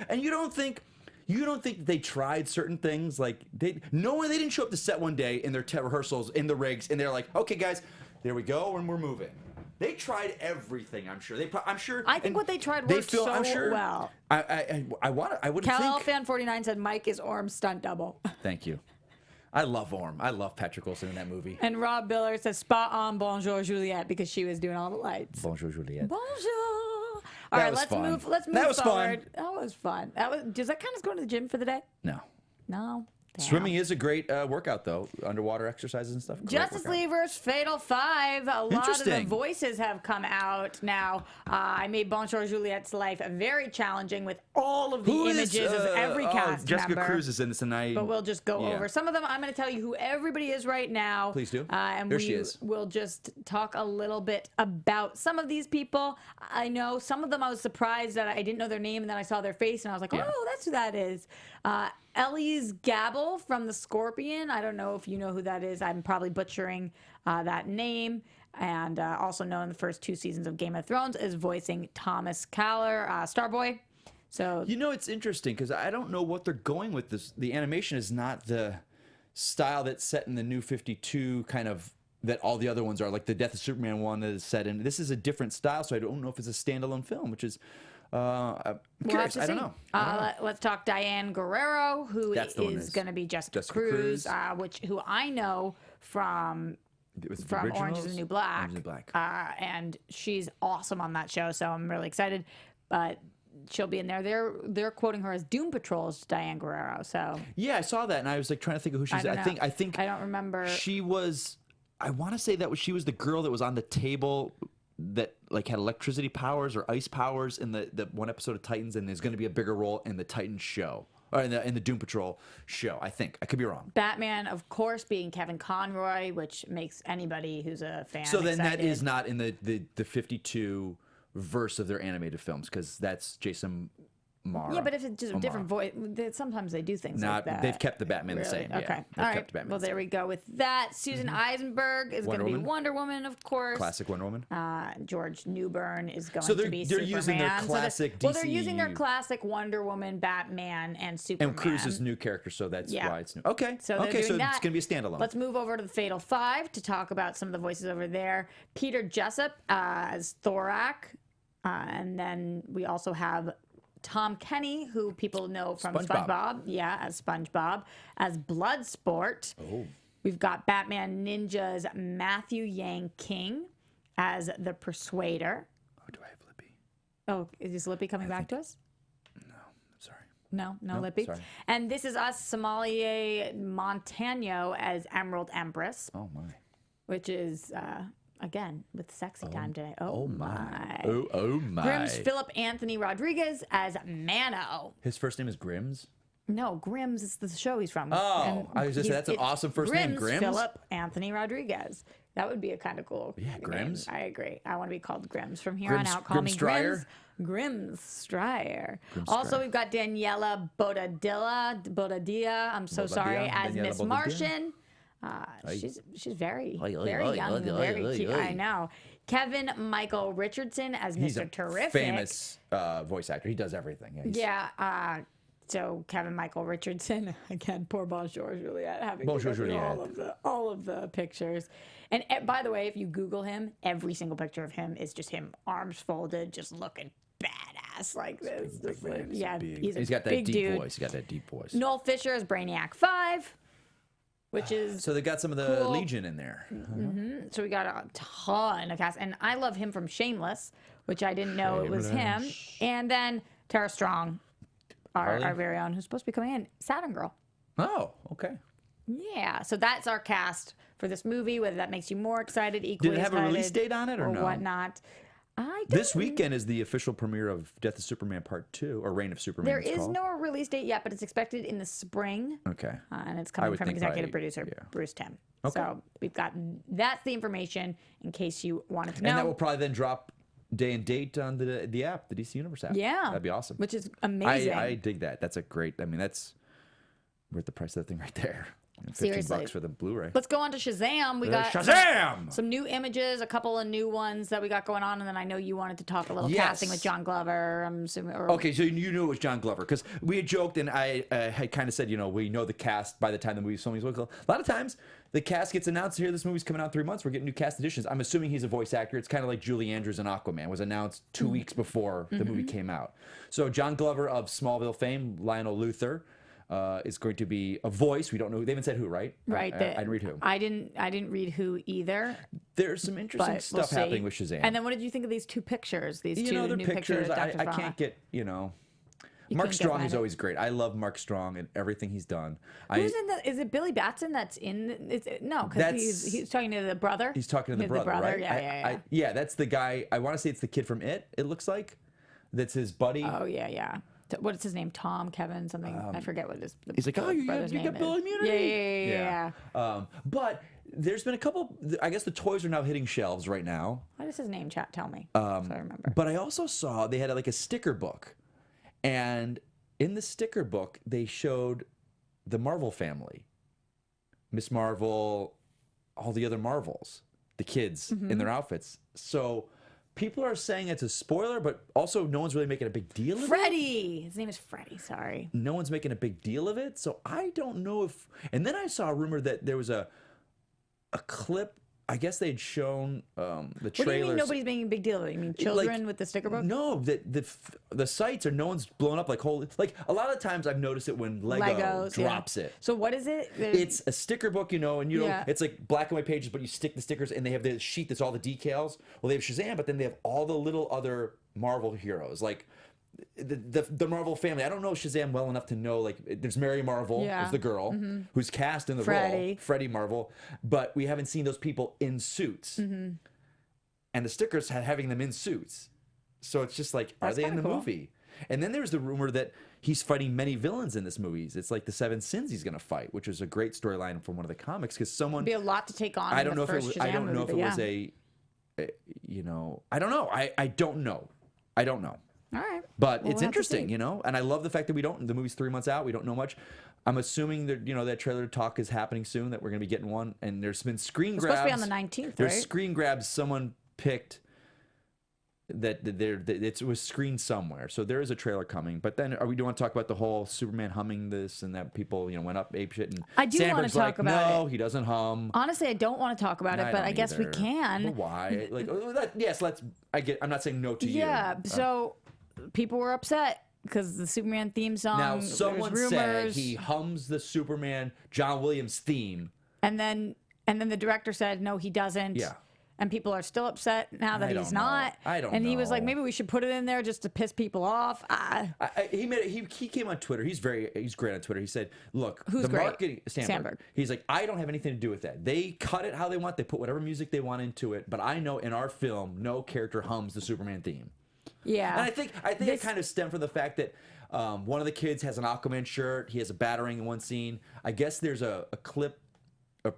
S3: And you don't think they tried certain things like they didn't show up to set one day in their rehearsals in the rigs and they're like, okay guys, there we go and we're moving. They tried everything. I'm sure
S1: I think what they tried worked so well.
S3: I wouldn't
S1: Cal
S3: think.
S1: Fan 49 said Mike is Orm's stunt double.
S3: Thank you. I love Orm. I love Patrick Wilson in that movie.
S1: And Rob Biller says spot on Bonjour Juliette because she was doing all the lights.
S3: Bonjour, Juliette.
S1: Bonjour. All right, let's move. Let's move
S3: That was
S1: forward.
S3: fun.
S1: That was fun. Does that count as going to the gym for the day?
S3: No.
S1: No. Damn.
S3: Swimming is a great workout, though. Underwater exercises and stuff. Great
S1: Justice
S3: workout.
S1: League vs. Fatal 5. A lot of the
S3: Interesting.
S1: voices have come out now. I made Bonjour Juliette's life very challenging with all of the images of every cast
S3: Jessica
S1: member.
S3: Cruz is in this, and
S1: But we'll just go over some of them. I'm going to tell you who everybody is right now.
S3: Please do.
S1: And
S3: There she is.
S1: We'll just talk a little bit about some of these people. I know some of them I was surprised that I didn't know their name, and then I saw their face, and I was like,
S3: Yeah.
S1: oh, that's who that is. Ellis Gabble from The Scorpion. I don't know if you know who that is. I'm probably butchering that name. And also known in the first 2 seasons of Game of Thrones is voicing Thomas Caller, Starboy. So
S3: it's interesting because I don't know what they're going with this. The animation is not the style that's set in the New 52 kind of that all the other ones are, like the Death of Superman one that is set in. This is a different style, so I don't know if it's a standalone film, which is I'm curious. I don't know.
S1: Let's talk Diane Guerrero, who
S3: That's the one
S1: is
S3: that's
S1: going to be Jessica
S3: Cruz.
S1: Cruz, who I know from
S3: Was it the
S1: from Orange
S3: originals?
S1: is the New Black.
S3: Orange is the New Black.
S1: And she's awesome on that show, so I'm really excited. But she'll be in there. They're quoting her as Doom Patrol's Diane Guerrero. So
S3: Yeah, I saw that, and I was like trying to think of who she's.
S1: I don't know.
S3: I think
S1: I don't remember.
S3: She was. I want to say she was the girl that was on the table that like had electricity powers or ice powers in the one episode of Titans, and there's going to be a bigger role in the Titans show or in the Doom Patrol show. I think I could be wrong.
S1: Batman, of course, being Kevin Conroy, which makes anybody who's a fan
S3: So then
S1: excited.
S3: that is not in the 52 verse of their animated films because that's Jason Mara.
S1: Yeah, but if it's just a different voice, sometimes they do things like that.
S3: They've kept the Batman the
S1: Really?
S3: same. Yeah,
S1: Okay.
S3: they've
S1: All
S3: kept
S1: right.
S3: the Batman
S1: Well,
S3: the
S1: there
S3: same.
S1: we go with that. Susan Eisenberg is going to be
S3: Wonder Woman.
S1: Wonder Woman, of course.
S3: Classic Wonder Woman.
S1: George Newbern is going
S3: So
S1: to be
S3: they're
S1: Superman.
S3: using their classic
S1: Well, they're using their
S3: DCEU.
S1: classic Wonder Woman, Batman, and Superman.
S3: And Cruz is a new character, so that's
S1: Yeah.
S3: why it's new. Okay.
S1: So they're
S3: okay,
S1: doing
S3: so
S1: that.
S3: it's going to be a standalone.
S1: Let's move over to the Fatal 5 to talk about some of the voices over there. Peter Jessup as Thorak. And then we also have Tom Kenny, who people know from
S3: SpongeBob.
S1: SpongeBob. Yeah, as SpongeBob. As Bloodsport.
S3: Oh.
S1: We've got Batman Ninja's Matthew Yang King as the Persuader.
S3: Oh, do I have Lippy?
S1: Oh, is Lippy coming back to us?
S3: No, I'm sorry.
S1: No,
S3: Nope,
S1: Lippy.
S3: sorry.
S1: And this is us, Somalia Montano as Emerald Empress,
S3: Oh my.
S1: which is, again, with sexy time today.
S3: Oh my. Oh my.
S1: Grimm's Philip Anthony Rodriguez as Mano.
S3: His first name is Grimm's?
S1: No, Grimm's is the show he's from.
S3: Oh,
S1: And
S3: I was just
S1: he's-
S3: that's an
S1: it's
S3: awesome first name, Grimm's.
S1: Philip Anthony Rodriguez. That would be a kind of cool.
S3: Yeah,
S1: name.
S3: Grimm's.
S1: I agree. I want to be called Grimm's from here
S3: Grimm's-
S1: on out. Call me
S3: Grimm's
S1: Grimm's Striar.
S3: Grimm's
S1: Also,
S3: Striar.
S1: we've got Daniela Bodadilla. I'm so sorry, as
S3: Daniela
S1: Miss
S3: Bodadilla.
S1: Martian. She's very very young, and very cute. I know. Kevin Michael Richardson as
S3: He's
S1: Mr.
S3: a
S1: Terrific.
S3: famous voice actor. He does everything. Yeah. he's-
S1: Yeah. So Kevin Michael Richardson again. Poor Bonjour Juliette having
S3: Bonjour
S1: to go through
S3: Juliette.
S1: all of the pictures. And by the way, if you Google him, every single picture of him is just him, arms folded, just looking badass like this. Just like- yeah, he's
S3: got that
S1: big
S3: deep
S1: dude.
S3: voice. He's got that deep voice.
S1: Noel Fisher is Brainiac 5, which is
S3: So they got some of the
S1: Cool.
S3: Legion in there.
S1: so we got a ton of cast, and I love him from Shameless, which I didn't know it was him. And then Tara Strong, our very own, who's supposed to be coming in, Saturn Girl.
S3: Oh, okay.
S1: Yeah, so that's our cast for this movie. Whether that makes you more excited, equally
S3: Did it have a release
S1: excited,
S3: date on it or no?
S1: whatnot? I don't.
S3: This weekend is the official premiere of Death of Superman Part 2, or Reign of Superman.
S1: There
S3: it's
S1: is
S3: called.
S1: no release date yet, but it's expected in the spring,
S3: Okay.
S1: and it's coming
S3: would
S1: from
S3: think
S1: executive
S3: probably,
S1: producer
S3: yeah.
S1: Bruce Timm.
S3: Okay.
S1: So we've got that's the information in case you wanted to know.
S3: And that will probably then drop day and date on the app, the DC Universe app.
S1: Yeah,
S3: That'd be awesome.
S1: Which is amazing.
S3: I dig that. That's a great. I mean, that's worth the price of that thing right there.
S1: Seriously.
S3: $15 for the Blu-ray.
S1: Let's go on to Shazam. We got
S3: Shazam!
S1: some new images, a couple of new ones that we got going on, and then I know you wanted to talk a little casting with John Glover. I'm assuming.
S3: Okay, so you knew it was John Glover because we had joked and I had kind of said, we know the cast by the time the movie's filming. A lot of times the cast gets announced here. This movie's coming out in 3 months. We're getting new cast additions. I'm assuming he's a voice actor. It's kind of like Julie Andrews in Aquaman was announced 2 weeks before the movie came out. So John Glover of Smallville fame, Lionel Luthor. Is going to be a voice. We don't know. They haven't said who, right?
S1: Right.
S3: I didn't read who.
S1: I didn't read who either.
S3: There's some interesting stuff happening with Shazam.
S1: And then what did you think of these two pictures? These two
S3: they're
S1: new pictures.
S3: I can't get. Mark Strong is always great. I love Mark Strong and everything he's done.
S1: Who's in the? Is it Billy Batson that's in? No, because he's talking to the brother.
S3: He's talking to the brother, right?
S1: Yeah.
S3: That's the guy. I want to say it's the kid from It. It looks like that's his buddy.
S1: Oh yeah. What's his name? Tom, Kevin, something. I forget what his.
S3: He's like, you got Bill Immunity.
S1: Yeah.
S3: But there's been a couple. I guess the toys are now hitting shelves right now.
S1: What is his name? Chat, tell me. So I remember.
S3: But I also saw they had like a sticker book, and in the sticker book they showed the Marvel family, Miss Marvel, all the other Marvels, the kids in their outfits. So. People are saying it's a spoiler, but also no one's really making a big deal of it.
S1: Freddie! His name is Freddie, sorry.
S3: No one's making a big deal of it, so I don't know if... And then I saw a rumor that there was a clip. I guess they'd shown the trailers.
S1: What do you mean nobody's making a big deal of it? You mean children with the sticker book?
S3: No, the sites are... No one's blown up like holy... Like, a lot of times I've noticed it when Lego drops it.
S1: So what is it?
S3: It's a sticker book, and it's like black and white pages, but you stick the stickers, and they have the sheet that's all the decals. Well, they have Shazam, but then they have all the little other Marvel heroes, like the Marvel family. I don't know Shazam well enough to know, like, there's Mary Marvel, is the girl, who's cast in the role, Freddie Marvel, but we haven't seen those people in suits. And the stickers having them in suits. So it's just like, are they in the movie? And then there's the rumor that he's fighting many villains in this movie. It's like the 7 sins he's going to fight, which is a great storyline from one of the comics. Because someone...
S1: It'd be a lot to take on.
S3: I don't know if it was. I don't know if it was a. I don't know. I don't know. I don't know.
S1: All right.
S3: But it's interesting, and I love the fact that the movie's 3 months out. We don't know much. I'm assuming that, that trailer talk is happening soon, that we're going to be getting one. And there's been screen grabs.
S1: It's supposed to be on the 19th,
S3: There's
S1: right?
S3: screen grabs someone picked that it was screened somewhere. So there is a trailer coming. But then we do want to talk about the whole Superman humming this and that people, went up apeshit. And
S1: I do want to talk about it.
S3: No, he doesn't hum.
S1: Honestly, I don't want to talk about it, but I guess we can.
S3: But why? Yes, I'm not saying no to you.
S1: Yeah, so people were upset because the Superman theme song.
S3: Now, someone said he hums the Superman John Williams theme.
S1: And then the director said, no, he doesn't.
S3: Yeah.
S1: And people are still upset now that he's not.
S3: I don't know.
S1: And he was like, maybe we should put it in there just to piss people off.
S3: He came on Twitter. He's great on Twitter. He said, look,
S1: who's
S3: the
S1: great?
S3: marketing... Sandberg. He's like, I don't have anything to do with that. They cut it how they want. They put whatever music they want into it. But I know in our film, no character hums the Superman theme.
S1: Yeah.
S3: And I think it kind of stemmed from the fact that one of the kids has an Aquaman shirt. He has a batarang in one scene. I guess there's a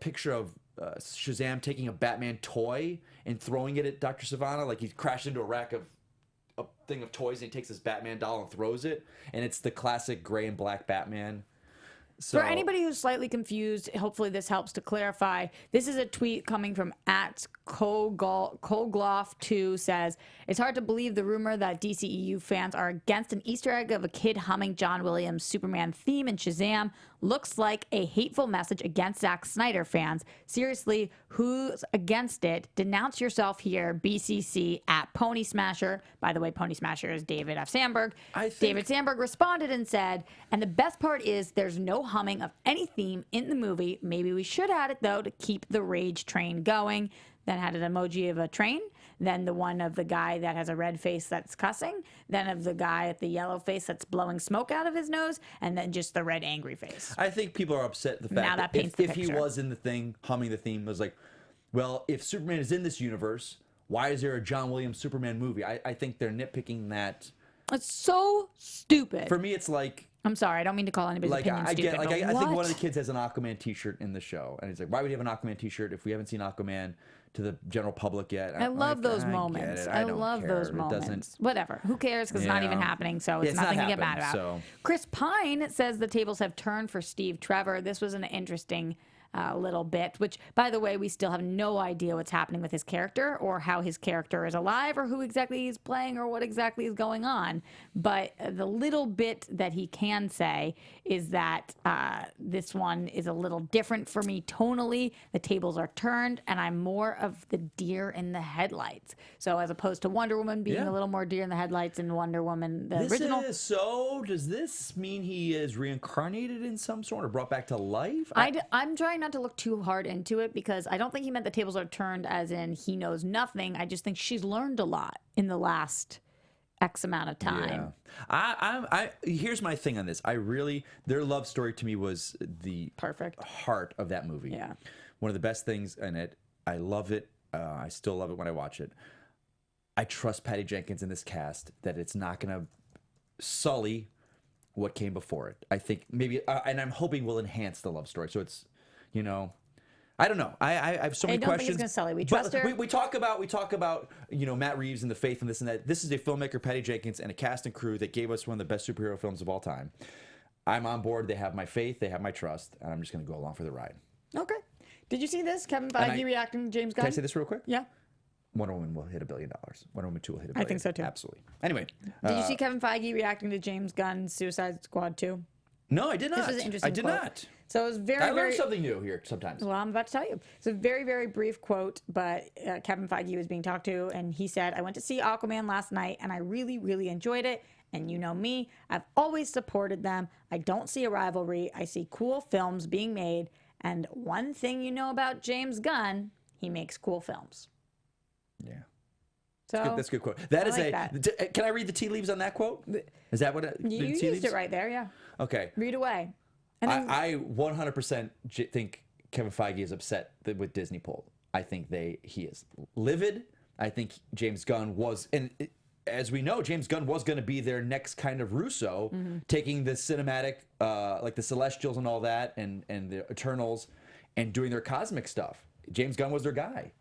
S3: picture of Shazam taking a Batman toy and throwing it at Dr. Sivana. Like, he crashed into a thing of toys and he takes his Batman doll and throws it. And it's the classic gray and black Batman. So,
S1: for anybody who's slightly confused, hopefully this helps to clarify. This is a tweet coming from @Kolgloff2 says, it's hard to believe the rumor that DCEU fans are against an Easter egg of a kid humming John Williams' Superman theme in Shazam. Looks like a hateful message against Zack Snyder fans. Seriously, who's against it? Denounce yourself here, BCC @Pony Smasher. By the way, Pony Smasher is David F. Sandberg. David Sandberg responded and said, and the best part is there's no humming of any theme in the movie. Maybe we should add it, though, to keep the rage train going. Then had an emoji of a train. Then the one of the guy that has a red face that's cussing. Then of the guy at the yellow face that's blowing smoke out of his nose. And then just the red angry face.
S3: I think people are upset at the fact that if he was in the thing, humming the theme, was like, well, if Superman is in this universe, why is there a John Williams Superman movie? I think they're nitpicking that.
S1: It's so stupid.
S3: For me, it's like...
S1: I'm sorry, I don't mean to call anybody's opinion stupid.
S3: I think
S1: what?
S3: one of the kids has an Aquaman T-shirt in the show, and he's like, "Why would you have an Aquaman T-shirt if we haven't seen Aquaman to the general public yet?"
S1: I love those moments. I love those moments. Whatever. Who cares? Because it's not even happening, so it's nothing to get mad about.
S3: So.
S1: Chris Pine says the tables have turned for Steve Trevor. This was an interesting little bit, which, by the way, we still have no idea what's happening with his character or how his character is alive or who exactly he's playing or what exactly is going on. But the little bit that he can say is that this one is a little different for me tonally. The tables are turned, and I'm more of the deer in the headlights. So as opposed to Wonder Woman being a little more deer in the headlights in Wonder Woman, the original.
S3: So does this mean he is reincarnated in some sort or brought back to life?
S1: I'm trying not to look too hard into it because I don't think he meant the tables are turned as in he knows nothing. I just think she's learned a lot in the last X amount of time.
S3: Yeah. Here's my thing on this. Their love story to me was the
S1: perfect
S3: heart of that movie.
S1: Yeah.
S3: One of the best things in it. I love it. I still love it when I watch it. I trust Patty Jenkins in this cast that it's not going to sully what came before it. I think maybe, and I'm hoping will enhance the love story. So it's, I don't know. I have so many questions.
S1: I don't think it's going to sully. We trust her.
S3: We talk about Matt Reeves and the faith and this and that. This is a filmmaker, Patty Jenkins, and a cast and crew that gave us one of the best superhero films of all time. I'm on board. They have my faith. They have my trust, and I'm just going to go along for the ride.
S1: Okay. Did you see this? Kevin Feige reacting to James Gunn?
S3: Can I say this real quick?
S1: Yeah.
S3: Wonder Woman will hit $1 billion. Wonder Woman 2 will hit $1 billion.
S1: I think so too.
S3: Absolutely. Anyway.
S1: Did you see Kevin Feige reacting to James Gunn's Suicide Squad 2?
S3: No, I did not.
S1: This was an interesting quote.
S3: Not.
S1: So it was
S3: I learned something new here sometimes.
S1: Well, I'm about to tell you. It's a very, very brief quote, but Kevin Feige was being talked to, and he said, "I went to see Aquaman last night, and I really, really enjoyed it. And you know me, I've always supported them. I don't see a rivalry. I see cool films being made. And one thing you know about James Gunn, he makes cool films."
S3: Yeah.
S1: So
S3: that's a good quote. That is
S1: that.
S3: Can I read the tea leaves on that quote? Is that what
S1: you used it right there? Yeah.
S3: Okay.
S1: Read away. And then,
S3: I 100% think Kevin Feige is upset with Disney pulled. I think he is livid. I think James Gunn was, and as we know, James Gunn was going to be their next kind of Russo, taking the cinematic, like the Celestials and all that, and the Eternals, and doing their cosmic stuff. James Gunn was their guy.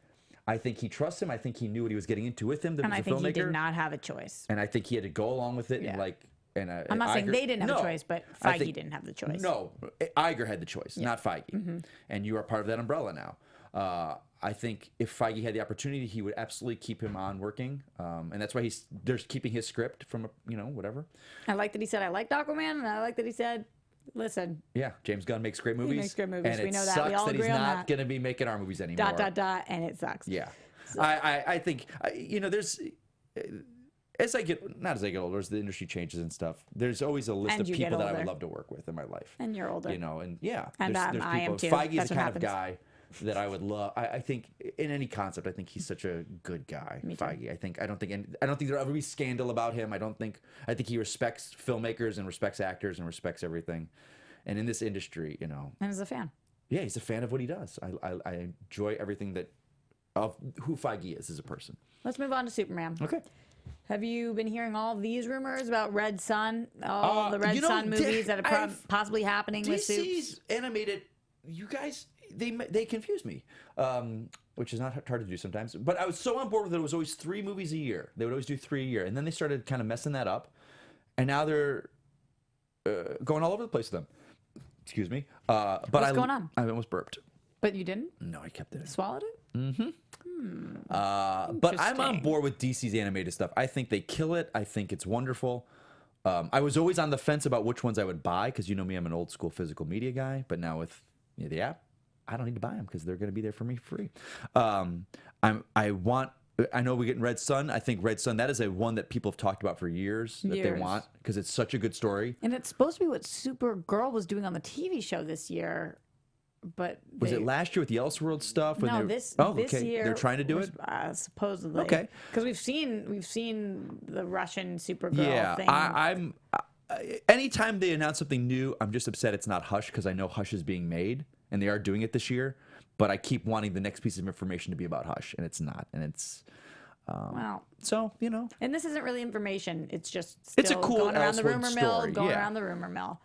S3: I think he trusts him. I think he knew what he was getting into with him.
S1: And I think he did not have a choice.
S3: And I think he had to go along with it.
S1: Yeah.
S3: And
S1: I'm not saying they didn't have a choice, but Feige didn't have the choice.
S3: No, Iger had the choice, not Feige. And you are part of that umbrella now. I think if Feige had the opportunity, he would absolutely keep him on working. And that's why they're keeping his script from, whatever.
S1: I like that he said, I liked Aquaman, and I like that he said, listen.
S3: Yeah, James Gunn makes great movies.
S1: He makes great movies.
S3: And
S1: we know that.
S3: Sucks
S1: We all
S3: that
S1: agree
S3: he's
S1: on
S3: not
S1: that.
S3: going to be making our movies anymore. ...
S1: And it sucks.
S3: Yeah. So. I think, there's... As I get older, as the industry changes and stuff, there's always a list of people that I would love to work with in my life.
S1: And you're older.
S3: And yeah.
S1: And
S3: there's
S1: I am too.
S3: Feige's
S1: That's
S3: the
S1: what
S3: kind
S1: happens.
S3: of guy that I would love. I think in any concept, I think he's such a good guy.
S1: Me too.
S3: Feige. I don't think there'll ever be scandal about him. I think he respects filmmakers and respects actors and respects everything. And in this industry,
S1: And as a fan.
S3: Yeah, he's a fan of what he does. I enjoy everything of who Feige is as a person.
S1: Let's move on to Superman.
S3: Okay.
S1: Have you been hearing all these rumors about Red Sun? All the Red Sun movies that are possibly happening with Supes?
S3: DC's animated, you guys, they confuse me, which is not hard to do sometimes. But I was so on board with it. It was always 3 movies a year. They would always do 3 a year. And then they started kind of messing that up. And now they're going all over the place with them. Excuse me. But
S1: What's going on?
S3: I almost burped.
S1: But you didn't?
S3: No, I kept it.
S1: Swallowed it?
S3: Mm-hmm. But I'm on board with DC's animated stuff. I think they kill it. I think it's wonderful. I was always on the fence about which ones I would buy because you know me, I'm an old school physical media guy. But now with the app, I don't need to buy them because they're going to be there for me free. I know we're getting Red Sun. I think Red Sun, that is one that people have talked about for years that they want because it's such a good story.
S1: And it's supposed to be what Supergirl was doing on the TV show this year. But
S3: was it last year with the Elseworld stuff?
S1: No, this year.
S3: They're trying to do it?
S1: Supposedly.
S3: Okay.
S1: Because we've seen the Russian Supergirl thing.
S3: I'm anytime they announce something new, I'm just upset it's not Hush because I know Hush is being made and they are doing it this year. But I keep wanting the next piece of information to be about Hush, and it's not. And
S1: Wow.
S3: So,
S1: And this isn't really information. It's just
S3: It's a
S1: still
S3: cool
S1: going around the
S3: Elseworld
S1: rumor mill,
S3: story,
S1: going
S3: yeah.
S1: around the rumor mill.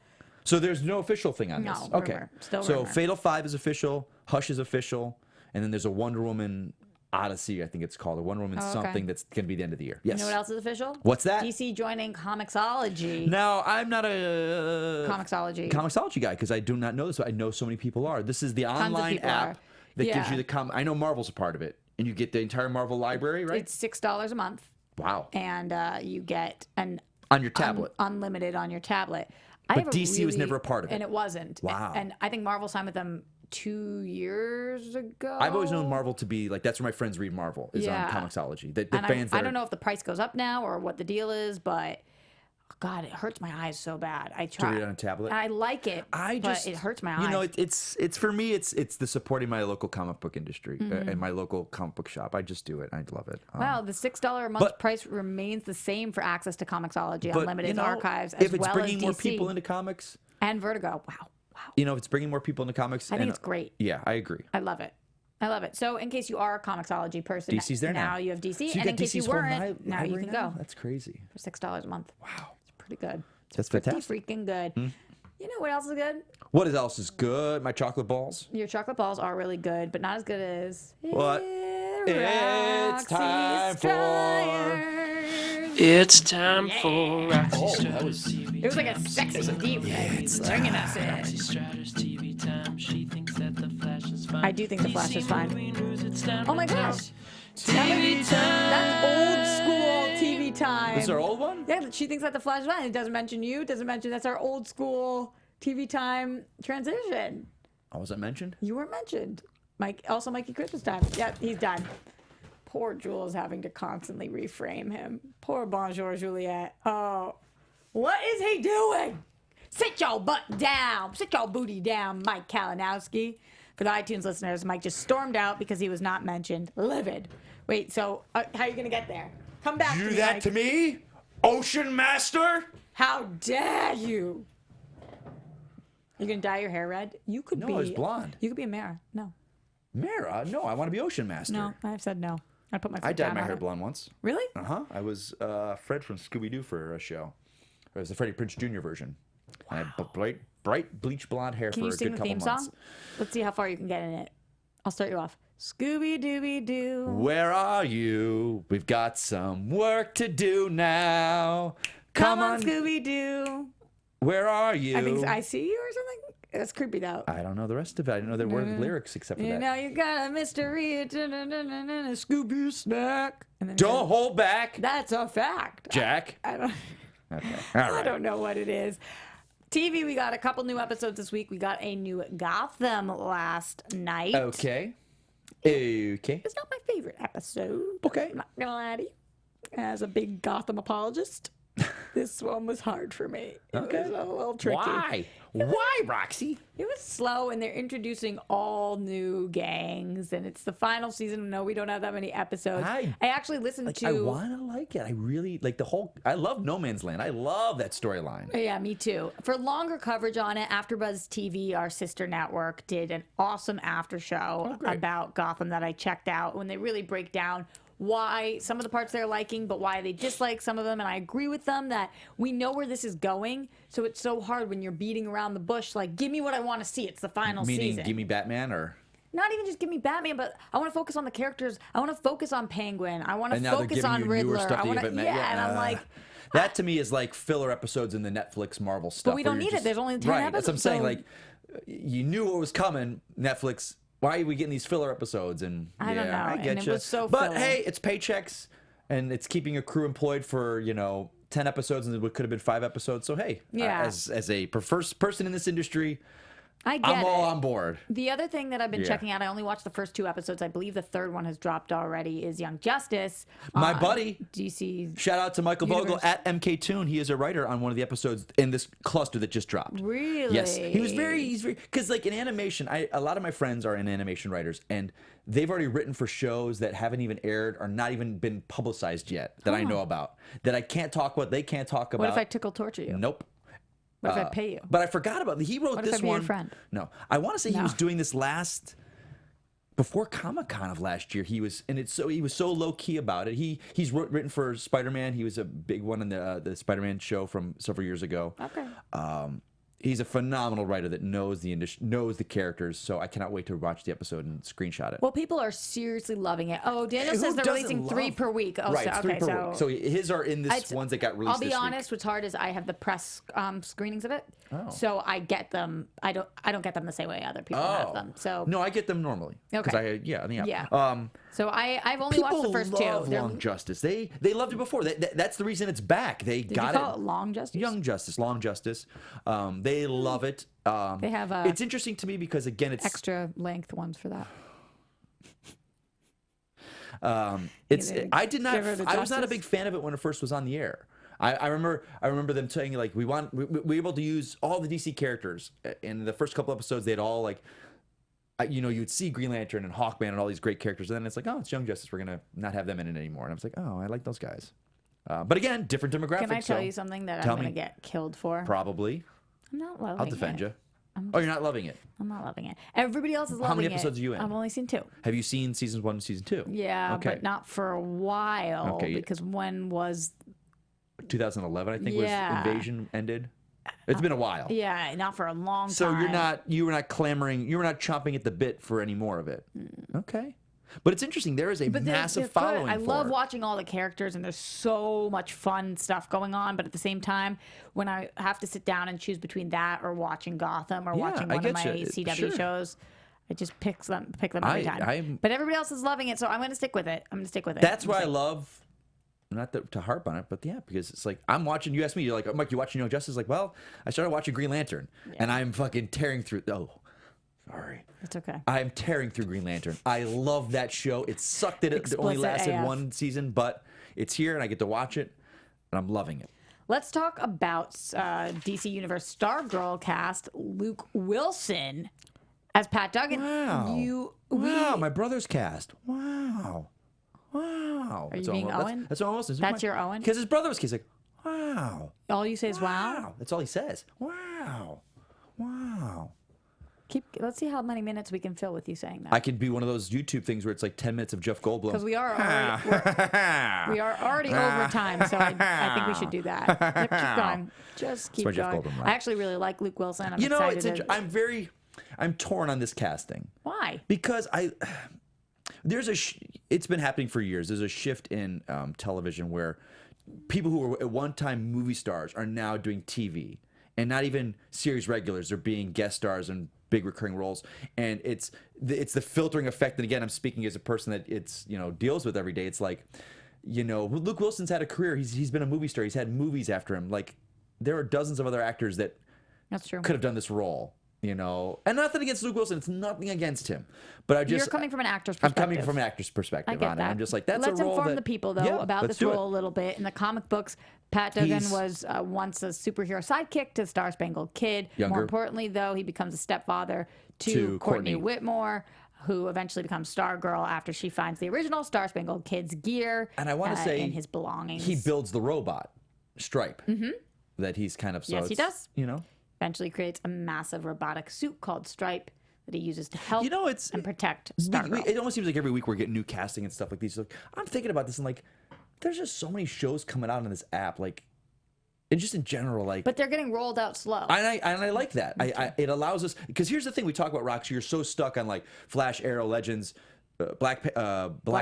S3: So there's no official thing on
S1: No,
S3: this. Okay.
S1: rumor. Still
S3: so
S1: rumor.
S3: Fatal 5 is official, Hush is official, and then there's a Wonder Woman Odyssey, I think it's called, a Wonder Woman something that's going to be the end of the year. Yes.
S1: You know what else is official?
S3: What's that?
S1: DC joining Comixology.
S3: Now, I'm not a
S1: Comixology
S3: guy because I do not know this, but I know so many people are. This is the
S1: Tons of
S3: online
S1: people
S3: app
S1: are.
S3: that gives
S1: Yeah.
S3: you the I know Marvel's a part of it, and you get the entire Marvel library, right?
S1: It's $6 a month,
S3: Wow.
S1: and you get an
S3: On your tablet.
S1: unlimited on your tablet.
S3: But DC was never a part of it.
S1: And it wasn't.
S3: Wow.
S1: And I think Marvel signed with them 2 years ago.
S3: I've always known Marvel to be like, that's where my friends read Marvel, is on Comixology. The
S1: And
S3: fans
S1: I don't know if the price goes up now or what the deal is, but God, it hurts my eyes so bad. I try.
S3: read it on a tablet?
S1: I like it, but it hurts my eyes.
S3: You know, it's for me, it's the supporting my local comic book industry and my local comic book shop. I just do it. I love it.
S1: Wow, the $6 a month price remains the same for access to Comixology, Unlimited archives, as
S3: if it's
S1: well
S3: bringing
S1: as
S3: more
S1: DC
S3: people into comics,
S1: and Vertigo. Wow.
S3: if it's bringing more people into comics,
S1: I think it's great.
S3: Yeah, I agree.
S1: I love it. So in case you are a Comixology person,
S3: DC's there now.
S1: you have DC,
S3: So you
S1: and
S3: got
S1: in case you
S3: DC's whole
S1: weren't, now you
S3: library
S1: can
S3: now?
S1: go
S3: That's crazy.
S1: for $6 a month.
S3: Wow.
S1: It's pretty good.
S3: That's
S1: Pretty
S3: fantastic.
S1: freaking good. You know what else is good?
S3: What else is good? My chocolate balls.
S1: Your chocolate balls are really good, but not as good as
S3: What? It's time for-
S5: It's time for Roxy Striar's TV.
S1: It was like a sexy deep bringing us in.
S5: Roxy Striar's TV time. She thinks that the Flash is fine.
S1: I do think the Flash is fine.
S5: Movie news, it's time
S1: Oh my
S5: to talk.
S1: gosh.
S5: TV time.
S1: That's old school TV time.
S3: This is our old one?
S1: Yeah, she thinks that the Flash is fine. It doesn't mention you. It doesn't mention that's our old school TV time transition.
S3: I wasn't mentioned?
S1: You were mentioned. Also Mikey Christmas time. Yeah, he's done. Poor Jules having to constantly reframe him. Poor Bonjour Juliet. Oh, what is he doing? Sit your butt down. Sit your booty down, Mike Kalinowski. For the iTunes listeners, Mike just stormed out because he was not mentioned. Livid. Wait, so how are you going to get there? Come back
S3: You
S1: to
S3: do
S1: me,
S3: that
S1: Mike.
S3: to me? Ocean Master?
S1: How dare you? You're going to dye your hair red? You could be.
S3: No, it's blonde.
S1: You could be a Mara. No.
S3: Mara? No, I want to be Ocean Master.
S1: No, I've said no. I put my foot
S3: I dyed
S1: down
S3: my
S1: on
S3: hair
S1: it.
S3: blonde once.
S1: Really?
S3: I was Fred from Scooby-Doo for a show. It was the Freddie Prinze Jr. version. Wow. I had bright bleach blonde hair
S1: Can
S3: for
S1: you
S3: a
S1: sing
S3: good
S1: the
S3: couple
S1: theme
S3: months.
S1: song? Let's see how far you can get in it. I'll start you off. Scooby Dooby Doo.
S3: Where are you? We've got some work to do now. Come on.
S1: Scooby Doo.
S3: Where are you?
S1: I think I see you or something. That's creepy though.
S3: I don't know the rest of it. I didn't know there were lyrics except for
S1: You
S3: that.
S1: know you got a mystery, a Scooby snack. And then
S3: Don't hold back,
S1: That's a fact.
S3: Jack.
S1: I don't.
S3: Okay. All
S1: I
S3: right.
S1: don't know what it is. TV, we got a couple new episodes this week. We got a new Gotham last night.
S3: Okay. Okay.
S1: It's not my favorite episode.
S3: Okay.
S1: I'm not gonna lie to you. As a big Gotham apologist, this one was hard for me.
S3: Okay.
S1: It was a little tricky.
S3: Why? Why, Roxy?
S1: It was slow, and they're introducing all new gangs, and it's the final season. No, we don't have that many episodes. I actually listened to.
S3: I want to like it. I really like the whole. I love No Man's Land. I love that storyline.
S1: Yeah, me too. For longer coverage on it, AfterBuzz TV, our sister network, did an awesome after show about Gotham that I checked out when they really break down why some of the parts they're liking, but why they dislike some of them. And I agree with them that we know where this is going. So it's so hard when you're beating around the bush. Like, give me what I want to see. It's the final
S3: Meaning,
S1: season.
S3: give me Batman or.
S1: Not even just give me Batman, but I want to focus on the characters. I want to focus on Penguin. I want to
S3: And now they're
S1: focus
S3: giving
S1: on
S3: you newer
S1: Riddler.
S3: stuff
S1: I
S3: that you
S1: want to,
S3: haven't met
S1: yeah,
S3: yet.
S1: and I'm like,
S3: that to me is like filler episodes in the Netflix Marvel stuff.
S1: we
S3: where
S1: don't
S3: you're
S1: need it. There's only 10
S3: right, that's what I'm
S1: episodes,
S3: saying.
S1: so-
S3: Like, you knew what was coming. Netflix. Why are we getting these filler episodes? And
S1: I don't know,
S3: I
S1: and
S3: get
S1: it
S3: you.
S1: was so
S3: but
S1: filler.
S3: hey, it's paychecks, and it's keeping a crew employed for 10 episodes, and it could have been 5 episodes. So hey,
S1: Yeah.
S3: as a first person in this industry,
S1: I get
S3: I'm all
S1: it.
S3: on board.
S1: The other thing that I've been
S3: Yeah.
S1: checking out, I only watched the first 2 episodes. I believe the third one has dropped already, is Young Justice.
S3: My
S1: on
S3: buddy.
S1: DC.
S3: Shout out to Michael Vogel
S1: Universe.
S3: at MK Toon. He is a writer on one of the episodes in this cluster that just dropped.
S1: Really?
S3: Yes, he's very because like in animation, a lot of my friends are animation writers, and they've already written for shows that haven't even aired or not even been publicized yet that I know about that I can't talk about. They can't talk about.
S1: What if I tickle torture you?
S3: Nope.
S1: What if I pay you?
S3: But I forgot about he wrote
S1: What if
S3: this
S1: I be your
S3: one.
S1: friend?
S3: No, I want to say he
S1: No.
S3: was doing this last before Comic-Con of last year, he was so low key about it. He's written for Spider-Man. He was a big one in the Spider-Man show from several years ago.
S1: Okay.
S3: He's a phenomenal writer that knows the characters. So I cannot wait to watch the episode and screenshot it.
S1: Well, people are seriously loving it. Oh, Daniel
S3: Who
S1: says they're
S3: doesn't
S1: releasing 3
S3: love-
S1: per week. Oh,
S3: right,
S1: so,
S3: it's 3
S1: okay,
S3: per
S1: so
S3: week. So his are in this ones that got released.
S1: I'll be
S3: this
S1: honest.
S3: week.
S1: What's hard is I have the press screenings of it,
S3: Oh.
S1: so I get them. I don't get them the same way other people have them. So
S3: no, I get them normally.
S1: Okay.
S3: Yeah.
S1: So I've only watched the first 2.
S3: People love Long Justice. They loved it before. That's the reason it's back. They
S1: Did
S3: got
S1: you call
S3: it.
S1: it Long Justice?
S3: Young Justice, Long Justice. They love it.
S1: They have
S3: it's interesting to me because again, it's
S1: extra length ones for that.
S3: it's.
S1: Either
S3: I did not.
S1: give her the
S3: I was not a
S1: justice.
S3: big fan of it when it first was on the air. I remember them saying like we were able to use all the DC characters in the first couple episodes. They'd all like. You'd see Green Lantern and Hawkman and all these great characters, and then it's like, oh, it's Young Justice. We're gonna not have them in it anymore. And I was like, oh, I like those guys. But again, different demographics.
S1: Can I tell
S3: so
S1: you something that
S3: tell
S1: I'm going
S3: me.
S1: to get killed for?
S3: Probably.
S1: I'm not loving it.
S3: I'll defend you. Oh, you're not loving it.
S1: I'm not loving it. Everybody else is loving it.
S3: How many episodes are you in?
S1: I've only seen 2.
S3: Have you seen seasons 1 and season 2?
S1: Yeah,
S3: Okay.
S1: but not for a while.
S3: Okay,
S1: Because when was
S3: 2011, I think,
S1: Yeah.
S3: was Invasion ended. It's been a while.
S1: Yeah, not for a long time.
S3: So you were not clamoring, you were not chomping at the bit for any more of it. Okay. But it's interesting. There is a
S1: But
S3: massive
S1: they're good.
S3: following
S1: I
S3: for
S1: love
S3: it.
S1: watching all the characters, and there's so much fun stuff going on. But at the same time, when I have to sit down and choose between that or watching Gotham or
S3: Yeah,
S1: watching
S3: I
S1: one of
S3: get
S1: my
S3: you.
S1: CW
S3: Sure.
S1: shows, I just pick them every time. But everybody else is loving it, so I'm going to stick with it.
S3: That's why I love, not to harp on it, but yeah, because it's like, I'm watching, you asked me, you're like, Mike, you watching Young Justice? Like, well, I started watching Green Lantern, and I'm fucking tearing through, sorry.
S1: It's okay.
S3: I'm tearing through Green Lantern. I love that show. It sucked that it only
S1: Explicit
S3: lasted
S1: AF.
S3: 1 season, but it's here, and I get to watch it, and I'm loving it.
S1: Let's talk about DC Universe Stargirl cast Luke Wilson as Pat Duggan.
S3: Wow. Wow, my brother's cast. Wow. Wow.
S1: Are you being Owen?
S3: That's almost.
S1: That's your Owen?
S3: Because his brother was like, wow.
S1: All you say is wow.
S3: That's all he says. Wow. Wow.
S1: Let's see how many minutes we can fill with you saying that.
S3: I could be one of those YouTube things where it's like 10 minutes of Jeff Goldblum.
S1: Because we are already over time, so I think we should do that. Yep, keep going. Just keep
S3: my Jeff
S1: going.
S3: Goldblum line.
S1: I actually really like Luke Wilson. I'm
S3: you know,
S1: excited.
S3: I'm torn on this casting.
S1: Why?
S3: Because it's been happening for years. There's a shift in television where people who were at one time movie stars are now doing TV, and not even series regulars. They're being guest stars and big recurring roles, and it's the filtering effect. And again, I'm speaking as a person that deals with every day. It's like, Luke Wilson's had a career. He's been a movie star. He's had movies after him. Like, there are dozens of other actors that
S1: That's true.
S3: could have done this role. And nothing against Luke Wilson. It's nothing against him. But
S1: You're coming from an actor's perspective.
S3: I'm coming from an actor's perspective
S1: I get
S3: on
S1: that.
S3: it. I'm just like, that's
S1: Let's
S3: a role
S1: inform
S3: that,
S1: the people, though,
S3: Yeah,
S1: about
S3: let's
S1: this
S3: do it.
S1: role a little bit. In the comic books, Pat Duggan
S3: He's-
S1: was once a superhero sidekick to Star Spangled Kid.
S3: Younger.
S1: More importantly, though, he becomes a stepfather to Courtney Whitmore, who eventually becomes Stargirl after she finds the original Star Spangled Kid's gear
S3: And I want to say
S1: in his belongings.
S3: he builds the robot, Stripe, that he's kind of...
S1: Yes, he does.
S3: You know?
S1: Eventually creates a massive robotic suit called Stripe that he uses to help and protect
S3: We-
S1: Stargirl.
S3: it almost seems like every week we're getting new casting and stuff like these. Like, I'm thinking about this and like, there's just so many shows coming out on this app, like, and just in general, like.
S1: But they're getting rolled out slow.
S3: And I like that. It allows us, because here's the thing we talk about, Roxy. You're so stuck on like Flash, Arrow, Legends, Black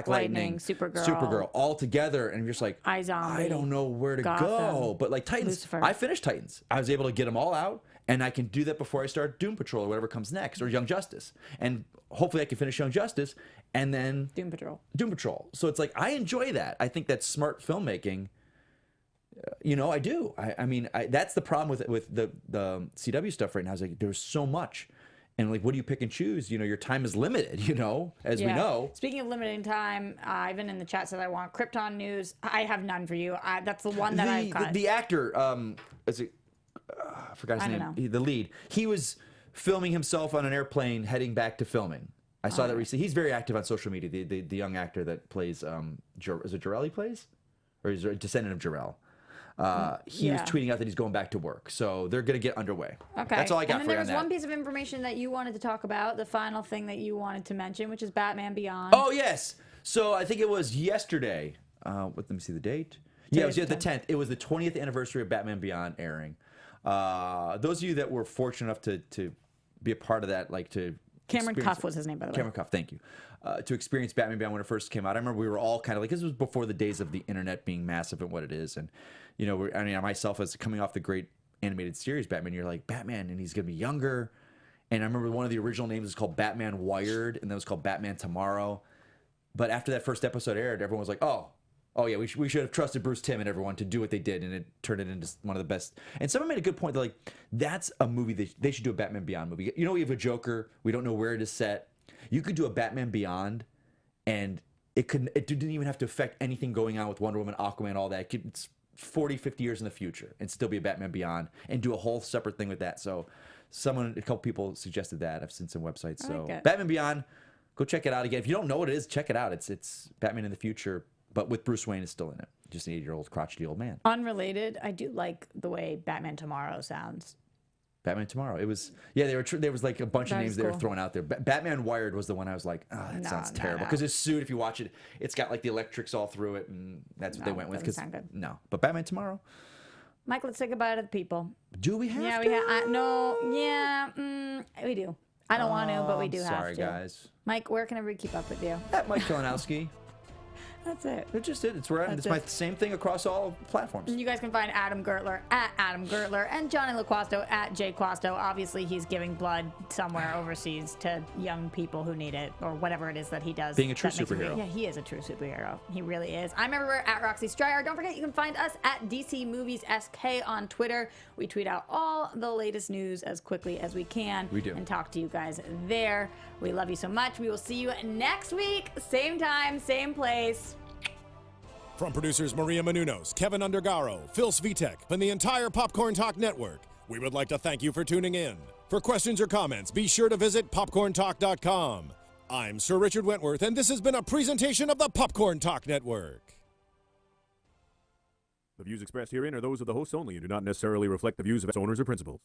S3: Lightning, Supergirl, all together, and you're just like,
S1: iZombie,
S3: I don't know where to
S1: Gotham,
S3: go. But like Titans,
S1: Lucifer.
S3: I finished Titans. I was able to get them all out, and I can do that before I start Doom Patrol or whatever comes next, or Young Justice, and hopefully I can finish Young Justice and then
S1: Doom Patrol.
S3: So it's like I enjoy that. I think that's smart filmmaking. I do. I mean, that's the problem with the CW stuff right now. Is like there's so much, and like, what do you pick and choose? Your time is limited. As we know.
S1: Speaking of limiting time, Ivan in the chat said I want Krypton news. I have none for you. That's the one that I got.
S3: The actor, is it? I forgot his name. The lead. He was filming himself on an airplane heading back to filming. I saw that recently. He's very active on social media. The young actor that plays is it Jarrell he plays, or is it a descendant of Jarrell? He was tweeting out that he's going back to work. So they're going to get underway.
S1: Okay.
S3: That's all I got
S1: and then
S3: for you
S1: there
S3: on
S1: was
S3: that.
S1: one piece of information that you wanted to talk about, the final thing that you wanted to mention, which is Batman Beyond.
S3: Oh, yes. So I think it was yesterday. Let me see the date. Yeah, it was the 10th. It was the 20th anniversary of Batman Beyond airing. Those of you that were fortunate enough to be a part of that, like to
S1: Cameron Cuff was his name, by the way.
S3: Cameron Cuff, thank you. To experience Batman Beyond when it first came out. I remember we were all kind of like, this was before the days of the internet being massive and what it is. And, you know, I mean, myself as coming off the great animated series Batman, you're like, Batman, and he's going to be younger. And I remember one of the original names was called Batman Wired, and then it was called Batman Tomorrow. But after that first episode aired, everyone was like, oh yeah, we should have trusted Bruce Timm and everyone to do what they did, and it turned it into one of the best. And someone made a good point. They're like, that's a movie that they should do a Batman Beyond movie. You know, we have a Joker. We don't know where it is set. You could do a Batman Beyond, and it didn't even have to affect anything going on with Wonder Woman, Aquaman, all that. It's 40, 50 years in the future and still be a Batman Beyond and do a whole separate thing with that. So a couple people suggested that. I've seen some websites. So Batman Beyond, go check it out again. If you don't know what it is, check it out. It's Batman in the future, but with Bruce Wayne is still in it. Just an 80-year-old crotchety old man.
S1: Unrelated, I do like the way Batman Tomorrow sounds.
S3: Batman Tomorrow. It was, there was like a bunch of names they were throwing out there. Batman Wired was the one I was like, oh, that sounds terrible. Because his suit, if you watch it, it's got like the electrics all through it, and that's what they went with.
S1: Sound good.
S3: No, but Batman Tomorrow.
S1: Mike, let's say goodbye to the people.
S3: Do we have to?
S1: We do. I don't want to, but we do have to.
S3: Sorry, guys.
S1: Mike, where can everybody keep up with you?
S3: At Mike Kalinowski.
S1: That's it.
S3: It's just it. It's where it's my same thing across all platforms.
S1: And you guys can find Adam Gertler at Adam Gertler and Jonny LoQuasto at JQuasto. Obviously, he's giving blood somewhere overseas to young people who need it, or whatever it is that he does.
S3: Being a true superhero.
S1: Yeah, he is a true superhero. He really is. I'm everywhere at Roxy Striar. Don't forget, you can find us at DC Movies SK on Twitter. We tweet out all the latest news as quickly as we can.
S3: We do.
S1: And talk to you guys there. We love you so much. We will see you next week. Same time, same place.
S2: From producers Maria Menounos, Kevin Undergaro, Phil Svitek, and the entire Popcorn Talk Network, we would like to thank you for tuning in. For questions or comments, be sure to visit popcorntalk.com. I'm Sir Richard Wentworth, and this has been a presentation of the Popcorn Talk Network.
S6: The views expressed herein are those of the hosts only and do not necessarily reflect the views of its owners or principals.